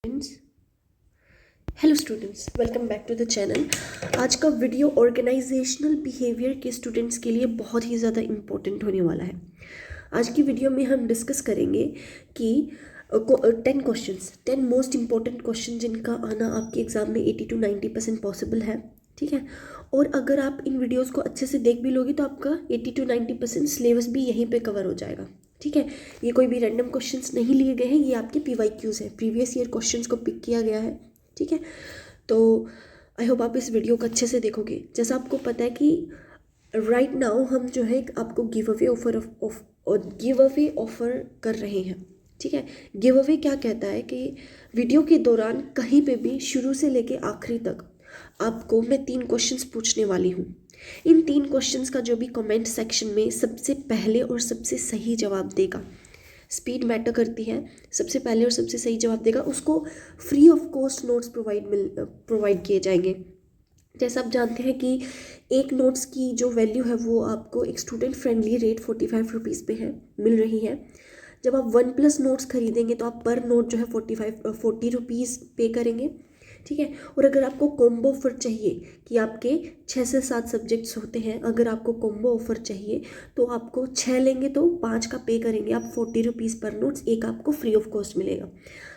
Hello students, welcome back to the channel. आज का video organisational behaviour के students के लिए बहुत ही ज़्यादा इम्पोर्टेंट होने वाला है। आज की वीडियो में हम डिस्कस करेंगे कि 10 मोस्ट इम्पॉर्टेंट क्वेश्चन जिनका आना आपके एग्ज़ाम में 80 to 90% पॉसिबल है। ठीक है, और अगर आप इन वीडियोज़ को अच्छे से देख भी लोगे तो आपका 80 to 90% सिलेबस भी यहीं पे कवर हो जाएगा। ठीक है, ये कोई भी रैंडम क्वेश्चंस नहीं लिए गए हैं, ये आपके PYQs है, प्रीवियस ईयर क्वेश्चंस को पिक किया गया है। ठीक है, तो आई होप आप इस वीडियो को अच्छे से देखोगे। जैसा आपको पता है कि राइट नाउ हम जो है आपको गिव अवे ऑफर कर रहे हैं। ठीक है, गिव अवे क्या कहता है कि वीडियो के दौरान कहीं पे भी शुरू से लेके आखिरी तक आपको मैं 3 क्वेश्चंस पूछने वाली हूँ। इन 3 क्वेश्चंस का जो भी कमेंट सेक्शन में सबसे पहले और सबसे सही जवाब देगा, स्पीड मैटर करती है, सबसे पहले और सबसे सही जवाब देगा उसको free of cost notes provide किए जाएंगे। जैसा आप जानते हैं कि एक नोट्स की जो वैल्यू है वो आपको एक स्टूडेंट फ्रेंडली रेट 45 रुपीज़ पे है, मिल रही है। जब आप 1+ नोट्स खरीदेंगे तो आप पर नोट जो है 40 रुपीज़ पे करेंगे। ठीक है, और अगर आपको कॉम्बो ऑफर चाहिए कि आपके 6 से 7 सब्जेक्ट्स होते हैं, अगर आपको कॉम्बो ऑफर चाहिए तो आपको 6 लेंगे तो 5 का पे करेंगे आप 40 रुपीज़ पर नोट्स, एक आपको फ्री ऑफ कॉस्ट मिलेगा।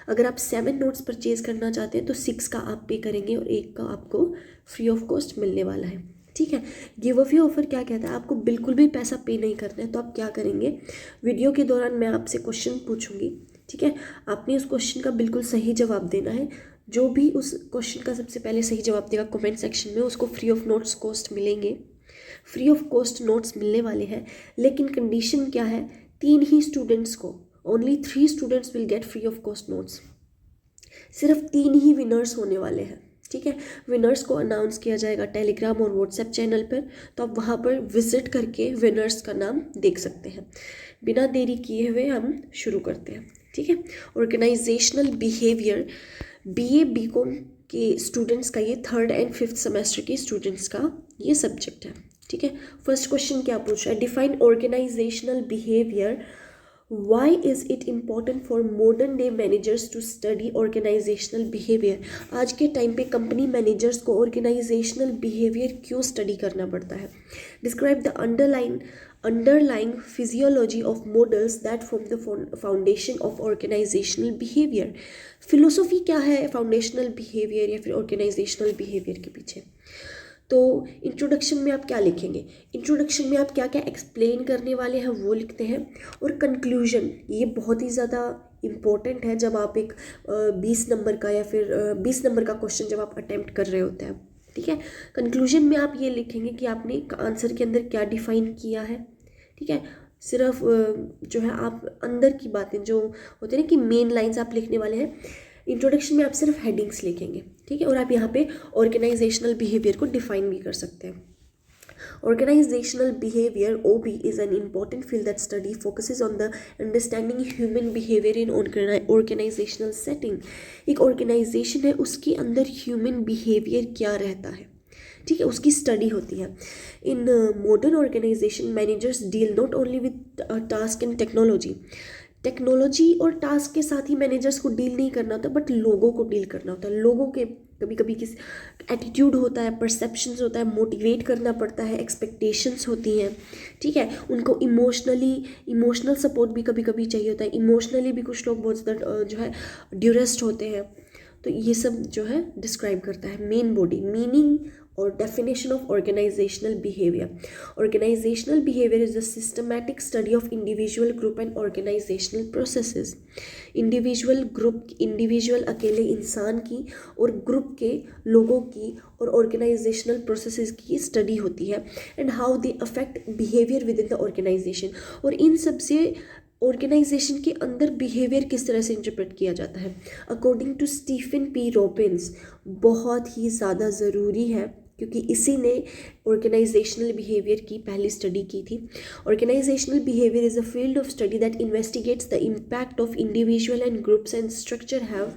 अगर आप 7 नोट्स परचेज करना चाहते हैं तो 6 का आप पे करेंगे और एक का आपको फ्री ऑफ कॉस्ट मिलने वाला है। ठीक है, गिव अवे ऑफर क्या कहता है, आपको बिल्कुल भी पैसा पे नहीं करना है। तो आप क्या करेंगे, वीडियो के दौरान मैं आपसे क्वेश्चन पूछूंगी। ठीक है, आपने उस क्वेश्चन का बिल्कुल सही जवाब देना है। जो भी उस क्वेश्चन का सबसे पहले सही जवाब देगा कमेंट सेक्शन में, उसको फ्री ऑफ नोट्स कॉस्ट मिलेंगे, फ्री ऑफ कॉस्ट नोट्स मिलने वाले हैं। लेकिन कंडीशन क्या है, 3 ही स्टूडेंट्स को, only 3 students will get free of cost notes. सिर्फ 3 ही विनर्स होने वाले हैं। ठीक है, विनर्स को अनाउंस किया जाएगा टेलीग्राम और व्हाट्सएप चैनल पर, तो आप वहाँ पर विजिट करके विनर्स का नाम देख सकते हैं। बिना देरी किए हुए हम शुरू करते हैं। ठीक है, ऑर्गेनाइजेशनल बिहेवियर BA BCom के स्टूडेंट्स का, ये 3rd and 5th सेमेस्टर के स्टूडेंट्स का ये सब्जेक्ट है। ठीक है, फर्स्ट क्वेश्चन क्या पूछ रहा है, define organisational behaviour, why is it important for modern day managers to study organisational behaviour. आज के टाइम पे कंपनी मैनेजर्स को ऑर्गेनाइजेशनल बिहेवियर क्यों स्टडी करना पड़ता है। Describe the underlying physiology of models that form the foundation of organizational behavior। Philosophy क्या है फाउंडेशनल बिहेवियर या फिर ऑर्गेनाइजेशनल बिहेवियर के पीछे। तो इंट्रोडक्शन में आप क्या लिखेंगे, इंट्रोडक्शन में आप क्या क्या एक्सप्लेन करने वाले हैं वो लिखते हैं। और कंक्लूजन, ये बहुत ही ज़्यादा इम्पोर्टेंट है जब आप एक 20 नंबर का या फिर 20 नंबर का क्वेश्चन जब आप अटेम्प्ट कर रहे होते हैं। ठीक है, कंक्लूजन में आप ये लिखेंगे कि आपने आंसर के अंदर क्या डिफाइन किया है। ठीक है, सिर्फ जो है आप अंदर की बातें जो होते हैं ना कि मेन लाइंस आप लिखने वाले हैं। इंट्रोडक्शन में आप सिर्फ हेडिंग्स लिखेंगे। ठीक है, और आप यहाँ पे ऑर्गेनाइजेशनल बिहेवियर को डिफाइन भी कर सकते हैं। Organizational behavior OB is an important field that study focuses on the understanding human behavior in organizational setting। एक ऑर्गेनाइजेशन है, उसके अंदर ह्यूमन बिहेवियर क्या रहता है, ठीक है, उसकी स्टडी होती है। In modern organisation managers deal not only with task and technology और टास्क के साथ ही मैनेजर्स को डील नहीं करना होता, बट लोगों को डील करना होता है। लोगों के कभी कभी किस एटीट्यूड होता है, परसेप्शंस होता है, मोटिवेट करना पड़ता है, एक्सपेक्टेशंस होती हैं। ठीक है, उनको इमोशनल सपोर्ट भी कभी कभी चाहिए होता है। इमोशनली भी कुछ लोग बहुत ज़्यादा जो है ड्यूरेस्ट होते हैं। तो ये सब जो है डिस्क्राइब करता है मेन बॉडी, मीनिंग और definition of organizational behavior। Organizational behavior is the systematic study of individual, group and organizational processes। Individual अकेले इंसान की और ग्रुप के लोगों की और ऑर्गेनाइजेशनल प्रोसेसेस की स्टडी होती है। And how they affect behaviour within the organisation, और इन सब से ऑर्गेनाइजेशन के अंदर बिहेवियर किस तरह से इंटरप्रेट किया जाता है। According to Stephen P Robbins, बहुत ही ज़्यादा ज़रूरी है क्योंकि इसी ने ऑर्गेनाइजेशनल बिहेवियर की पहली स्टडी की थी। Organisational behaviour is a field of study that investigates the impact of individual and groups and structure have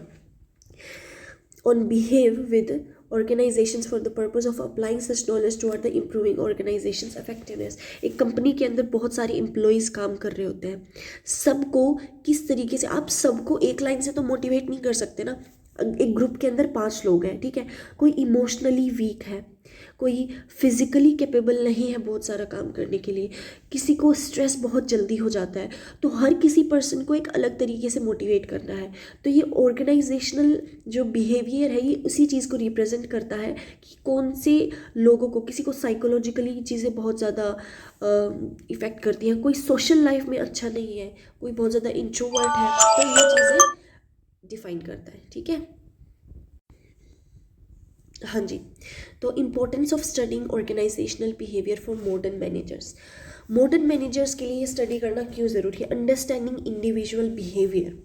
on behave with organizations for the purpose of applying such knowledge toward the improving organization's effectiveness। एक company के अंदर बहुत सारे employees काम कर रहे होते हैं, सबको किस तरीके से, आप सबको एक लाइन से तो मोटिवेट नहीं कर सकते ना। एक ग्रुप के अंदर 5 लोग हैं, ठीक है, कोई इमोशनली वीक है, कोई फिजिकली कैपेबल नहीं है बहुत सारा काम करने के लिए, किसी को स्ट्रेस बहुत जल्दी हो जाता है, तो हर किसी पर्सन को एक अलग तरीके से मोटिवेट करना है। तो ये ऑर्गेनाइजेशनल जो बिहेवियर है ये उसी चीज़ को रिप्रेजेंट करता है कि कौन से लोगों को, किसी को साइकोलॉजिकली चीज़ें बहुत ज़्यादा इफ़ेक्ट करती हैं, कोई सोशल लाइफ में अच्छा नहीं है, कोई बहुत ज़्यादा इंट्रोवर्ट है, तो ये चीज़ें डिफाइन करता है, ठीक है। हाँ जी, तो importance of studying organisational behaviour for modern managers. Modern managers के लिए ये स्टडी करना क्यों ज़रूरी है? Understanding individual behaviour,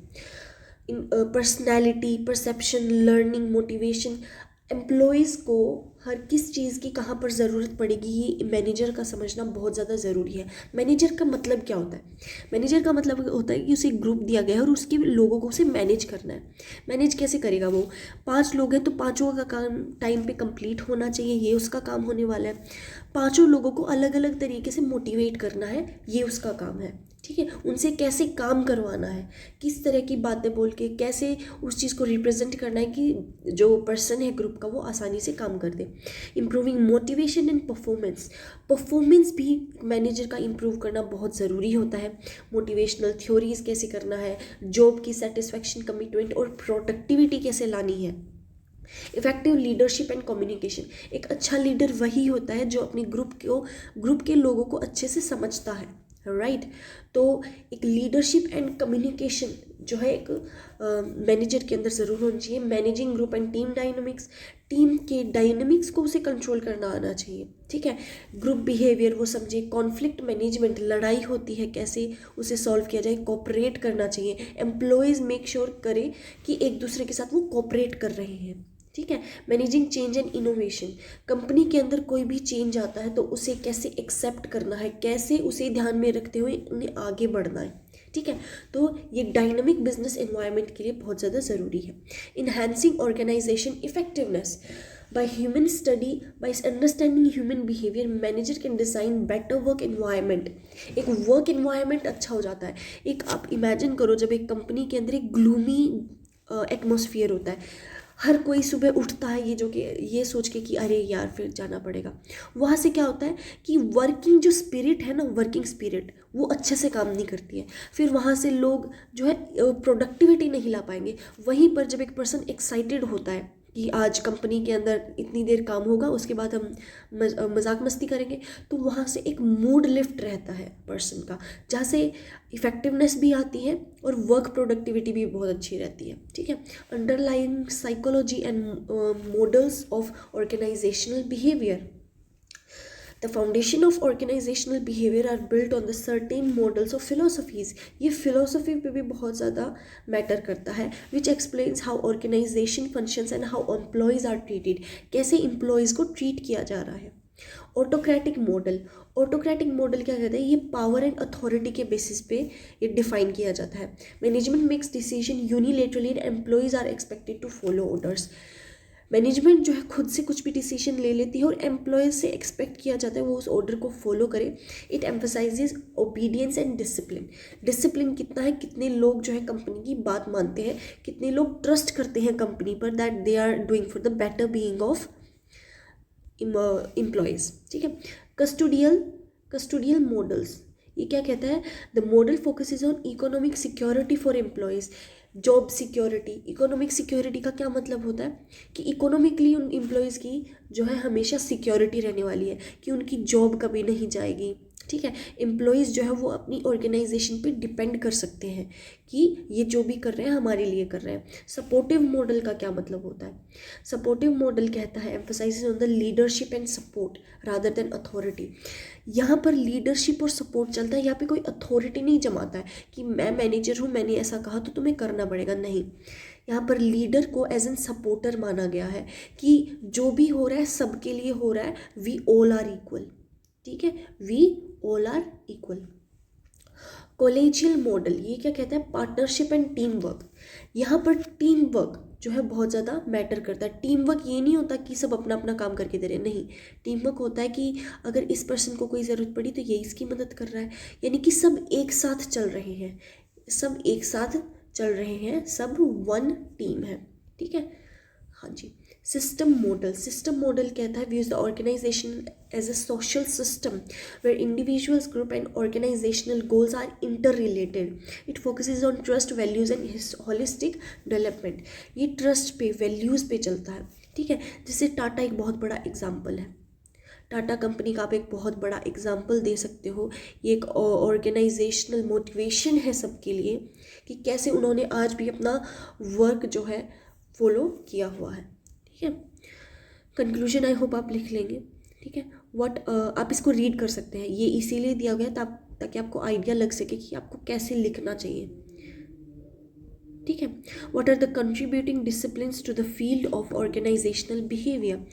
personality, perception, learning, motivation, employees को हर किस चीज़ की कहाँ पर ज़रूरत पड़ेगी ये मैनेजर का समझना बहुत ज़्यादा ज़रूरी है। मैनेजर का मतलब क्या होता है? मैनेजर का मतलब होता है कि उसे ग्रुप दिया गया है और उसके लोगों को उसे मैनेज करना है। मैनेज कैसे करेगा वो? 5 लोग हैं तो पाँचों का काम टाइम पे कंप्लीट होना चाहिए, ये उसका काम होने वाला है। पाँचों लोगों को अलग अलग तरीके से मोटिवेट करना है, ये उसका काम है, ठीक है। उनसे कैसे काम करवाना है, किस तरह की बातें बोल के कैसे उस चीज़ को रिप्रेजेंट करना है कि जो पर्सन है ग्रुप का वो आसानी से काम कर दे। इम्प्रूविंग मोटिवेशन एंड परफॉर्मेंस भी मैनेजर का इम्प्रूव करना बहुत ज़रूरी होता है। मोटिवेशनल थ्योरीज कैसे करना है, जॉब की सेटिस्फैक्शन, कमिटमेंट और प्रोडक्टिविटी कैसे लानी है। इफेक्टिव लीडरशिप एंड कम्युनिकेशन, एक अच्छा लीडर वही होता है जो अपने ग्रुप के लोगों को अच्छे से समझता है, राइट। तो एक लीडरशिप एंड कम्युनिकेशन जो है एक मैनेजर के अंदर ज़रूर होनी चाहिए। Managing group and team dynamics, team के डायनामिक्स को उसे कंट्रोल करना आना चाहिए, ठीक है। ग्रुप बिहेवियर वो समझे, कॉन्फ्लिक्ट मैनेजमेंट, लड़ाई होती है कैसे उसे सॉल्व किया जाए, कोऑपरेट करना चाहिए। एम्प्लॉयज़ मेक श्योर करे कि एक दूसरे के साथ वो कोऑपरेट कर रहे हैं, ठीक है। Managing change and innovation, company के अंदर कोई भी चेंज आता है तो उसे कैसे एक्सेप्ट करना है, कैसे उसे ध्यान में रखते हुए उन्हें आगे बढ़ना है, ठीक है। तो ये डायनामिक बिजनेस एनवायरनमेंट के लिए बहुत ज़्यादा ज़रूरी है। Enhancing organisation effectiveness by human study, by understanding human behavior, manager can design better work environment। एक वर्क एनवायरनमेंट अच्छा हो जाता है। एक आप इमेजिन करो जब एक कंपनी के अंदर एक ग्लूमी एटमॉस्फेयर होता है, हर कोई सुबह उठता है ये सोच के कि अरे यार फिर जाना पड़ेगा, वहाँ से क्या होता है कि वर्किंग जो स्पिरिट है ना, वर्किंग स्पिरिट वो अच्छे से काम नहीं करती है, फिर वहाँ से लोग जो है प्रोडक्टिविटी नहीं ला पाएंगे। वहीं पर जब एक पर्सन एक्साइटेड होता है कि आज कंपनी के अंदर इतनी देर काम होगा, उसके बाद हम मजाक मस्ती करेंगे, तो वहाँ से एक मूड लिफ्ट रहता है पर्सन का, जहाँ से इफेक्टिवनेस भी आती है और वर्क प्रोडक्टिविटी भी बहुत अच्छी रहती है, ठीक है। Underlying psychology and models of organisational behaviour, The foundation of organizational behavior are built on the certain models of philosophies। ये philosophy पे भी बहुत ज़्यादा मैटर करता है, which explains how organization functions and how employees are treated। कैसे employees को treat किया जा रहा है। ऑटोक्रेटिक मॉडल, ऑटोक्रेटिक मॉडल क्या कहता है? ये पावर एंड अथॉरिटी के बेसिस पे ये डिफाइन किया जाता है। Management makes decision unilaterally and employees are expected to follow orders. Management जो है खुद से कुछ भी डिसीजन ले लेती है और एम्प्लॉयज से एक्सपेक्ट किया जाता है वो उस ऑर्डर को फॉलो करे। It emphasises obedience and discipline. Discipline कितना है, कितने लोग जो है कंपनी की बात मानते हैं, कितने लोग ट्रस्ट करते हैं कंपनी पर that they are doing for the better being of employees, ठीक है। कस्टोडियल मॉडल्स, ये क्या कहता है? The model focuses on economic security for employees. Job security, economic security का क्या मतलब होता है कि इकोनॉमिकली उन एम्प्लॉयज़ की जो है हमेशा सिक्योरिटी रहने वाली है, कि उनकी जॉब कभी नहीं जाएगी, ठीक है। एम्प्लॉयज़ जो है वो अपनी ऑर्गेनाइजेशन पे डिपेंड कर सकते हैं कि ये जो भी कर रहे हैं हमारे लिए कर रहे हैं। सपोर्टिव मॉडल का क्या मतलब होता है? सपोर्टिव मॉडल कहता है emphasises on the leadership and support rather than authority. यहाँ पर लीडरशिप और सपोर्ट चलता है, यहाँ पे कोई अथॉरिटी नहीं जमाता है कि मैं मैनेजर हूँ, मैंने ऐसा कहा तो तुम्हें करना पड़ेगा, नहीं। यहाँ पर लीडर को एज एन सपोर्टर माना गया है कि जो भी हो रहा है सबके लिए हो रहा है, वी ऑल आर इक्वल, ठीक है, we all are equal. Collegial model, ये क्या कहता है? Partnership and team work. यहाँ पर टीम वर्क जो है बहुत ज़्यादा मैटर करता है। टीम वर्क ये नहीं होता कि सब अपना अपना काम करके दे रहे हैं, नहीं। टीम वर्क होता है कि अगर इस पर्सन को कोई ज़रूरत पड़ी तो ये इसकी मदद कर रहा है, यानी कि सब एक साथ चल रहे हैं, सब एक साथ चल रहे हैं, सब वन टीम है, ठीक है। हाँ जी। सिस्टम मॉडल कहता है views the organisation as a social system where individuals group and organisational goals are interrelated. It focuses on trust values and holistic development. ये ट्रस्ट पे वैल्यूज़ पे चलता है, ठीक है। जिससे टाटा एक बहुत बड़ा एग्जाम्पल है। टाटा कंपनी का आप एक बहुत बड़ा एग्जाम्पल दे सकते हो। ये एक ऑर्गेनाइजेशनल मोटिवेशन है सबके लिए कि कैसे उन्होंने आज भी अपना वर्क जो है फॉलो किया हुआ है, ठीक है। कंक्लूजन आई होप आप लिख लेंगे, ठीक है। आप इसको रीड कर सकते हैं, ये इसीलिए दिया गया ताकि आपको आइडिया लग सके कि आपको कैसे लिखना चाहिए, ठीक है। What are the contributing disciplines to the field of organisational behaviour.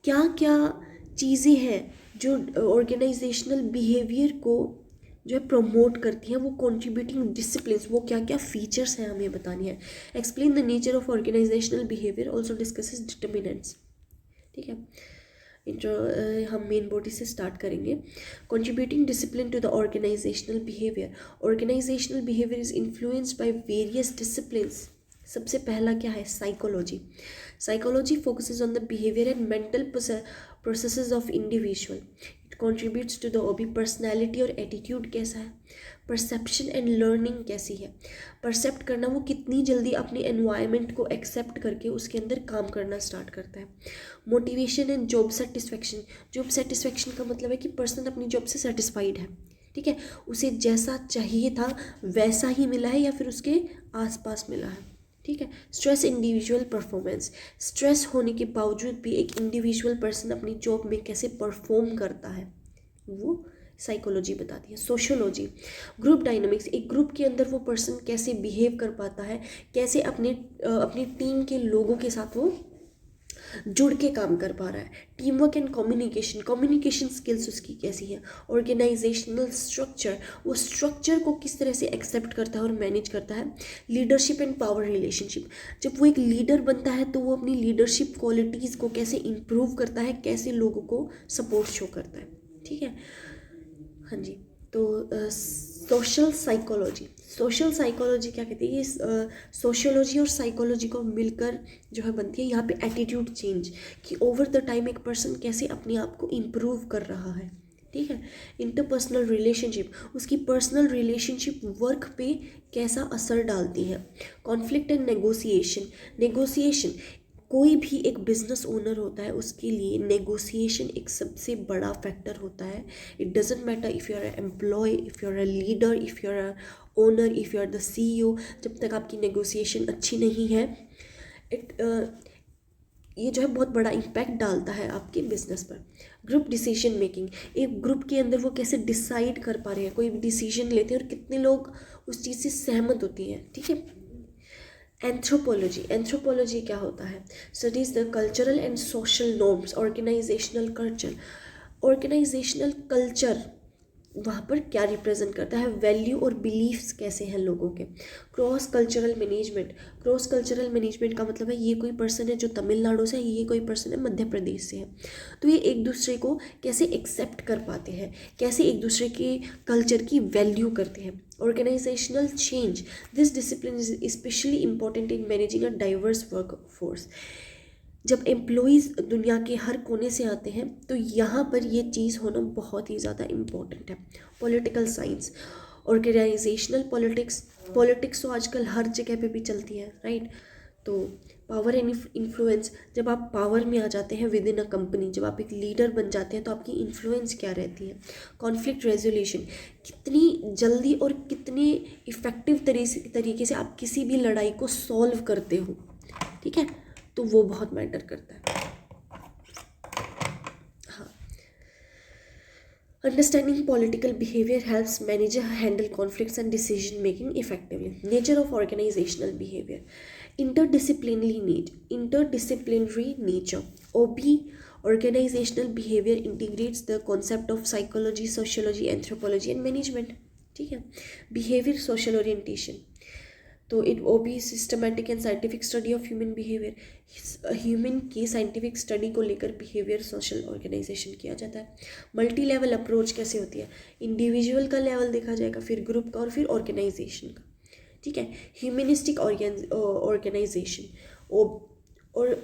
क्या क्या चीज़ें हैं जो ऑर्गेनाइजेशनल बिहेवियर को जो है प्रमोट करती हैं, वो कंट्रीब्यूटिंग डिसिप्लिन्स, वो क्या क्या फीचर्स हैं हमें बतानी है। Explain the nature of organisational behaviour, also discusses determinants, ठीक है। इंट्रो हम मेन बॉडी से स्टार्ट करेंगे। Contributing discipline to the organisational behaviour. Organisational behaviour is influenced by various disciplines. सबसे पहला क्या है? Psychology. Psychology focuses on the behaviour and mental processes of individual. It contributes to the hobby. Personality और attitude कैसा है? Perception and learning कैसी है? परसेप्ट करना, वो कितनी जल्दी अपने एनवायरनमेंट को एक्सेप्ट करके उसके अंदर काम करना स्टार्ट करता है। Motivation and job satisfaction. Job satisfaction का मतलब है कि पर्सन अपनी जॉब से सेटिस्फाइड है, ठीक है। उसे जैसा चाहिए था वैसा ही मिला है या फिर उसके आसपास मिला है, ठीक है। Stress individual performance. स्ट्रेस होने के बावजूद भी एक इंडिविजुअल पर्सन अपनी जॉब में कैसे परफॉर्म करता है, वो साइकोलॉजी बताती है। सोशोलॉजी। Group dynamics. एक ग्रुप के अंदर वो पर्सन कैसे बिहेव कर पाता है, कैसे अपनी टीम के लोगों के साथ वो जुड़ के काम कर पा रहा है। Team work and communication skills उसकी कैसी है। ऑर्गेनाइजेशनल स्ट्रक्चर, वो स्ट्रक्चर को किस तरह से एक्सेप्ट करता है और मैनेज करता है। Leadership and power relationship. जब वो एक लीडर बनता है तो वो अपनी लीडरशिप क्वालिटीज़ को कैसे इम्प्रूव करता है, कैसे लोगों को सपोर्ट शो करता है, ठीक है। हाँ जी। तो सोशल साइकोलॉजी। सोशल साइकोलॉजी क्या कहती है? ये सोशियोलॉजी और साइकोलॉजी को मिलकर जो है बनती है। यहाँ पे एटीट्यूड चेंज, कि ओवर द टाइम एक पर्सन कैसे अपने आप को इम्प्रूव कर रहा है, ठीक है। इंटरपर्सनल रिलेशनशिप, उसकी पर्सनल रिलेशनशिप वर्क पे कैसा असर डालती है। कॉन्फ्लिक्ट एंड नेगोशिएशन, कोई भी एक बिजनेस ओनर होता है उसके लिए नेगोशिएशन एक सबसे बड़ा फैक्टर होता है। It doesn't matter if you are employ, if you are a leader, if you are a owner, if you are the CEO, जब तक आपकी नेगोशिएशन अच्छी नहीं है ये जो है बहुत बड़ा इम्पैक्ट डालता है आपके बिजनेस पर। ग्रुप डिसीजन मेकिंग, एक ग्रुप के अंदर वो कैसे डिसाइड कर पा रहे हैं, कोई भी डिसीजन लेते हैं और कितने लोग उस चीज़ से सहमत होती हैं, ठीक है। एंथ्रोपोलॉजी क्या होता है? Studies the cultural and social norms. Organisational culture वहाँ पर क्या रिप्रेजेंट करता है, वैल्यू और बिलीफ्स कैसे हैं लोगों के। क्रॉस कल्चरल मैनेजमेंट का मतलब है ये कोई पर्सन है जो तमिलनाडु से है, ये कोई पर्सन है मध्य प्रदेश से है, तो ये एक दूसरे को कैसे एक्सेप्ट कर पाते हैं, कैसे एक दूसरे के कल्चर की वैल्यू करते हैं। Organisational change, this discipline is specially important in managing a diverse workforce. जब एम्प्लॉयज़ दुनिया के हर कोने से आते हैं तो यहाँ पर ये चीज़ होना बहुत ही ज़्यादा इम्पॉर्टेंट है। पॉलिटिकल साइंस, ऑर्गेनाइजेशनल पॉलिटिक्स तो आजकल हर जगह पे भी चलती है, राइट। तो पावर एंड इन्फ्लुएंस, जब आप पावर में आ जाते हैं विद इन अ कंपनी, जब आप एक लीडर बन जाते हैं तो आपकी इन्फ्लुएंस क्या रहती है। कॉन्फ्लिक्ट रेजोल्यूशन, कितनी जल्दी और कितने इफ़ेक्टिव तरीके से आप किसी भी लड़ाई को सॉल्व करते हो, ठीक है, तो वो बहुत मैटर करता है। हाँ। Understanding political behaviour helps manager handle conflicts and decision making effectively. Nature of organisational behaviour, interdisciplinary nature. OB, organizational behavior integrates the concept of psychology, sociology, anthropology and management, ठीक है। बिहेवियर सोशल ओरिएंटेशन, तो it OB systematic and scientific study of human behaviour, human की scientific study को लेकर behaviour social organisation किया जाता है। Multi level approach कैसे होती है? इंडिविजुअल का लेवल देखा जाएगा, फिर ग्रुप का और फिर ऑर्गेनाइजेशन का, ठीक है। ह्यूमनिस्टिक ऑर्गेनाइजेशन, और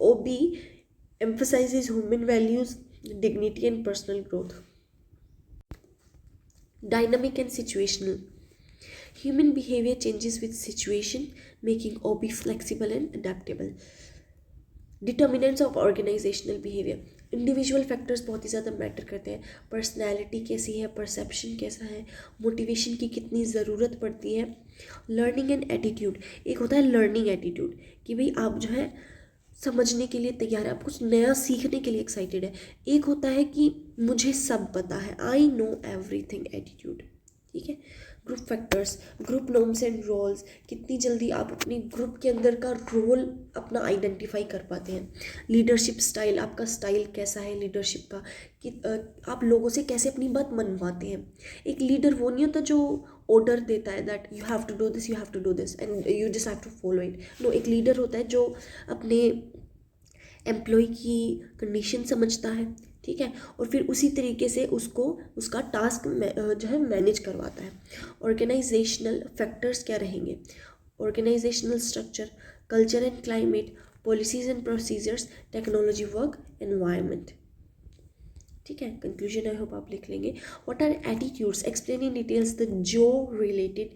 OB emphasizes human values, dignity and personal growth. Dynamic and situational. Human behavior changes with situation, making OB flexible and adaptable. Determinants of organisational behaviour. Individual factors बहुत ही ज़्यादा मैटर करते हैं. Personality कैसी है, perception कैसा है, मोटिवेशन की कितनी ज़रूरत पड़ती है. Learning and attitude. एक होता है लर्निंग एटीट्यूड कि भाई आप जो है समझने के लिए तैयार है, आप कुछ नया सीखने के लिए एक्साइटेड है. एक होता है कि मुझे सब पता है, आई नो एवरीथिंग एटीट्यूड. ठीक है. Group factors, group norms and roles. कितनी जल्दी आप अपने ग्रुप के अंदर का रोल अपना आइडेंटिफाई कर पाते हैं. लीडरशिप स्टाइल, आपका स्टाइल कैसा है लीडरशिप का, कि आप लोगों से कैसे अपनी बात मनवाते हैं. एक लीडर वो नहीं होता जो ऑर्डर देता है that you have to do this, you have to do this and you just have to follow it. No, एक लीडर होता है जो अपने एम्प्लॉय की कंडीशन समझता है. ठीक है. और फिर उसी तरीके से उसको उसका टास्क जो है मैनेज करवाता है. ऑर्गेनाइजेशनल फैक्टर्स क्या रहेंगे. Organisational structure, culture and climate, policies and procedures, technology, work environment. ठीक है. कंक्लूजन आई होप आप लिख लेंगे. What are attitudes, explain in details the job related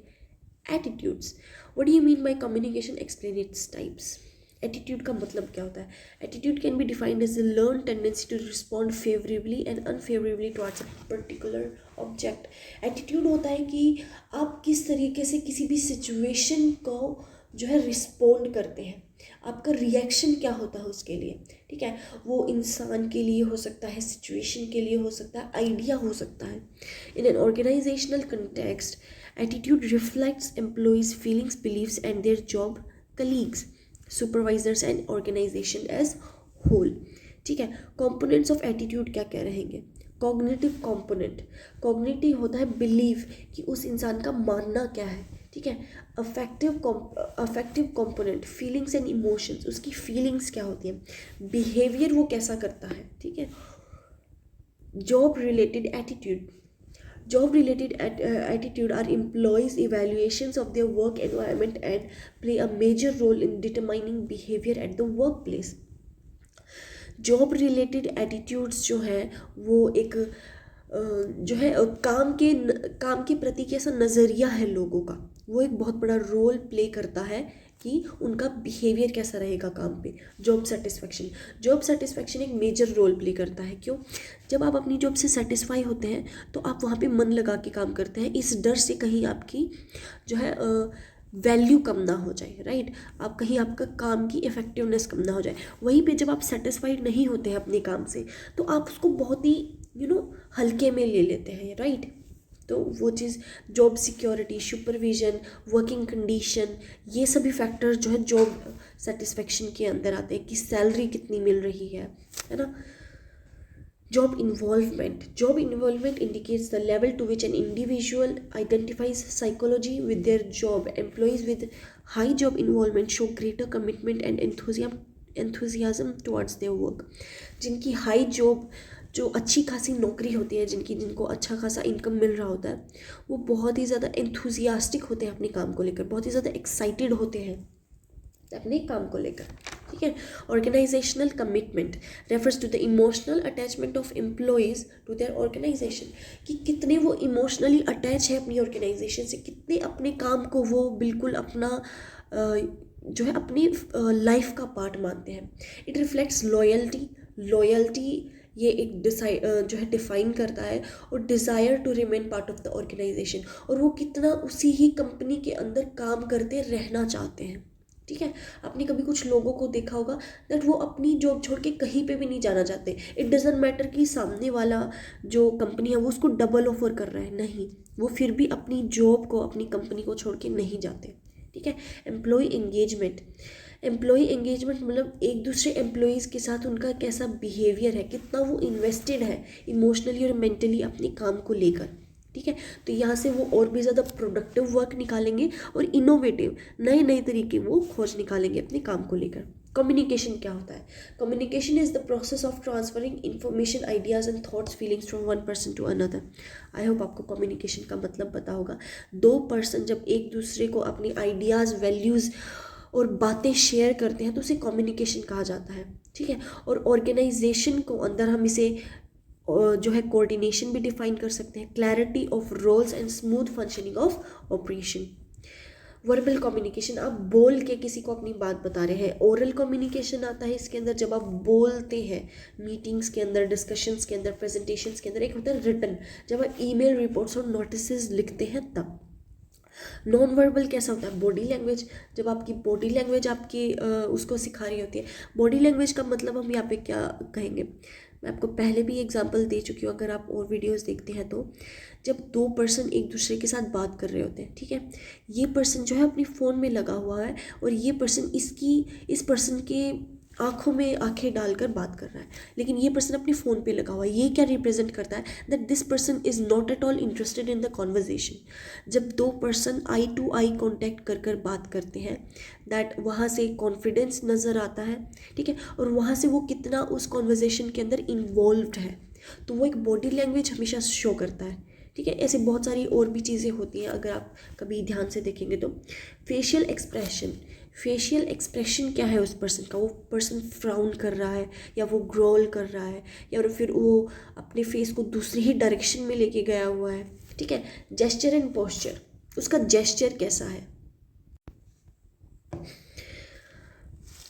attitudes. What do you mean by communication, explain its types. Attitude का मतलब क्या होता है. Attitude can be defined as the learn tendency to respond favourably and unfavourably towards a particular object. Attitude होता है कि आप किस तरीके से किसी भी सिचुएशन को जो है रिस्पॉन्ड करते हैं, आपका रिएक्शन क्या होता है उसके लिए. ठीक है. वो इंसान के लिए हो सकता है, सिचुएशन के लिए हो सकता है, आइडिया हो सकता है. In an organisational context, attitude reflects employees feelings, beliefs and their job colleagues, supervisors and organisation as whole. ठीक है. कंपोनेंट्स ऑफ एटीट्यूड क्या क्या रहेंगे. कॉग्निटिव कंपोनेंट, कॉग्निटिव होता है बिलीव कि उस इंसान का मानना क्या है. ठीक है. Affective component, feelings and emotions, उसकी फीलिंग्स क्या होती हैं. बिहेवियर वो कैसा करता है. ठीक है. Job related attitude. Job related attitude are employees' evaluations of their work environment and play a major role in determining behavior at the workplace. Job related attitudes जो है वो एक जो है काम के प्रति कैसा नज़रिया है लोगों का, वो एक बहुत बड़ा रोल प्ले करता है कि उनका बिहेवियर कैसा रहेगा काम पे. जॉब सेटिस्फैक्शन एक मेजर रोल प्ले करता है. क्यों. जब आप अपनी जॉब से सेटिस्फाई होते हैं तो आप वहाँ पे मन लगा के काम करते हैं, इस डर से कहीं आपकी जो है वैल्यू कम ना हो जाए. राइट. आप कहीं आपका काम की इफ़ेक्टिवनेस कम ना हो जाए. वहीं पे जब आप सेटिस्फाइड नहीं होते हैं अपने काम से तो आप उसको बहुत ही हल्के में ले लेते हैं. राइट. तो वो चीज़ job security, supervision, working condition, ये सभी फैक्टर्स जो है जॉब सेटिस्फेक्शन के अंदर आते हैं कि सैलरी कितनी मिल रही है ना. Job involvement indicates the level to which an individual identifies psychology with their job. Employees with high job involvement show greater commitment and enthusiasm towards their work. जिनकी हाई जॉब, जो अच्छी खासी नौकरी होती है, जिनको अच्छा खासा इनकम मिल रहा होता है, वो बहुत ही ज़्यादा एंथुजियास्टिक होते हैं अपने काम को लेकर, बहुत ही ज़्यादा एक्साइटेड होते हैं अपने काम को लेकर. ठीक है. Organisational commitment refers to the emotional attachment of employees to their organisation. कि कितने वो इमोशनली अटैच है अपनी ऑर्गेनाइजेशन से, कितने अपने काम को वो बिल्कुल अपना जो है अपनी लाइफ का पार्ट मानते हैं. इट रिफ्लेक्ट्स लॉयल्टी ये एक जो है डिफ़ाइन करता है, और desire to remain part of the organisation, और वो कितना उसी ही कंपनी के अंदर काम करते रहना चाहते हैं. ठीक है. आपने कभी कुछ लोगों को देखा होगा दैट वो अपनी जॉब छोड़ के कहीं पे भी नहीं जाना चाहते. इट डजेंट मैटर कि सामने वाला जो कंपनी है वो उसको डबल ऑफर कर रहा है, नहीं, वो फिर भी अपनी जॉब को, अपनी कंपनी को छोड़ के नहीं जाते. ठीक है. एम्प्लॉय एंगेजमेंट मतलब एक दूसरे एम्प्लॉयज़ के साथ उनका कैसा बिहेवियर है, कितना वो इन्वेस्टेड है इमोशनली और मेंटली अपने काम को लेकर. ठीक है. तो यहाँ से वो और भी ज़्यादा प्रोडक्टिव वर्क निकालेंगे और इनोवेटिव नए तरीके वो खोज निकालेंगे अपने काम को लेकर. कम्युनिकेशन क्या होता है. Communication is the process of transferring information, ideas and thoughts, feelings from one person to another. I hope आपको कम्युनिकेशन का मतलब पता होगा. दो पर्सन जब एक दूसरे को अपनी आइडियाज़, वैल्यूज़ और बातें शेयर करते हैं तो उसे कम्युनिकेशन कहा जाता है, ठीक है। और ऑर्गेनाइजेशन को अंदर हम इसे जो है कोऑर्डिनेशन भी डिफाइन कर सकते हैं, clarity of roles and smooth functioning of operation. Verbal communication, आप बोल के किसी को अपनी बात बता रहे हैं। ओरल कम्युनिकेशन आता है इसके अंदर, जब आप बोलते हैं मीटिंग्स के अंदर, डिस्कशंस के अंदर, प्रेजेंटेशंस के अंदर। एक होता है रिटन, जब आप ईमेल, रिपोर्ट्स और नोटिसेस लिखते हैं तब। नॉन वर्बल कैसा होता है? बॉडी लैंग्वेज, जब आपकी बॉडी लैंग्वेज आपकी उसको सिखा रही होती है। बॉडी लैंग्वेज का मतलब हम यहाँ पे क्या कहेंगे, मैं आपको पहले भी एग्जांपल दे चुकी हूँ, अगर आप और वीडियोस देखते हैं तो। जब दो पर्सन एक दूसरे के साथ बात कर रहे होते हैं, ठीक है, ये पर्सन जो है अपनी फ़ोन में लगा हुआ है और ये पर्सन इस पर्सन के आँखों में आंखें डालकर बात कर रहा है, लेकिन ये पर्सन अपने फ़ोन पे लगा हुआ है। ये क्या रिप्रेजेंट करता है? That this person is not at all interested in the conversation. जब दो person eye to eye contact कर कर बात करते हैं, दैट वहाँ से कॉन्फिडेंस नज़र आता है, ठीक है, और वहाँ से वो कितना उस कॉन्वर्जेशन के अंदर इन्वॉल्व्ड है, तो वो एक बॉडी लैंग्वेज हमेशा शो करता है, ठीक है। ऐसे बहुत सारी और भी चीज़ें होती हैं अगर आप कभी ध्यान से देखेंगे तो। फेशियल एक्सप्रेशन, फेशियल एक्सप्रेशन क्या है उस पर्सन का? वो पर्सन फ्राउन कर रहा है, या वो ग्रोल कर रहा है, या फिर वो अपने फेस को दूसरी ही डायरेक्शन में लेके गया हुआ है, ठीक है। जेस्चर एंड पोस्चर, उसका जेस्चर कैसा है?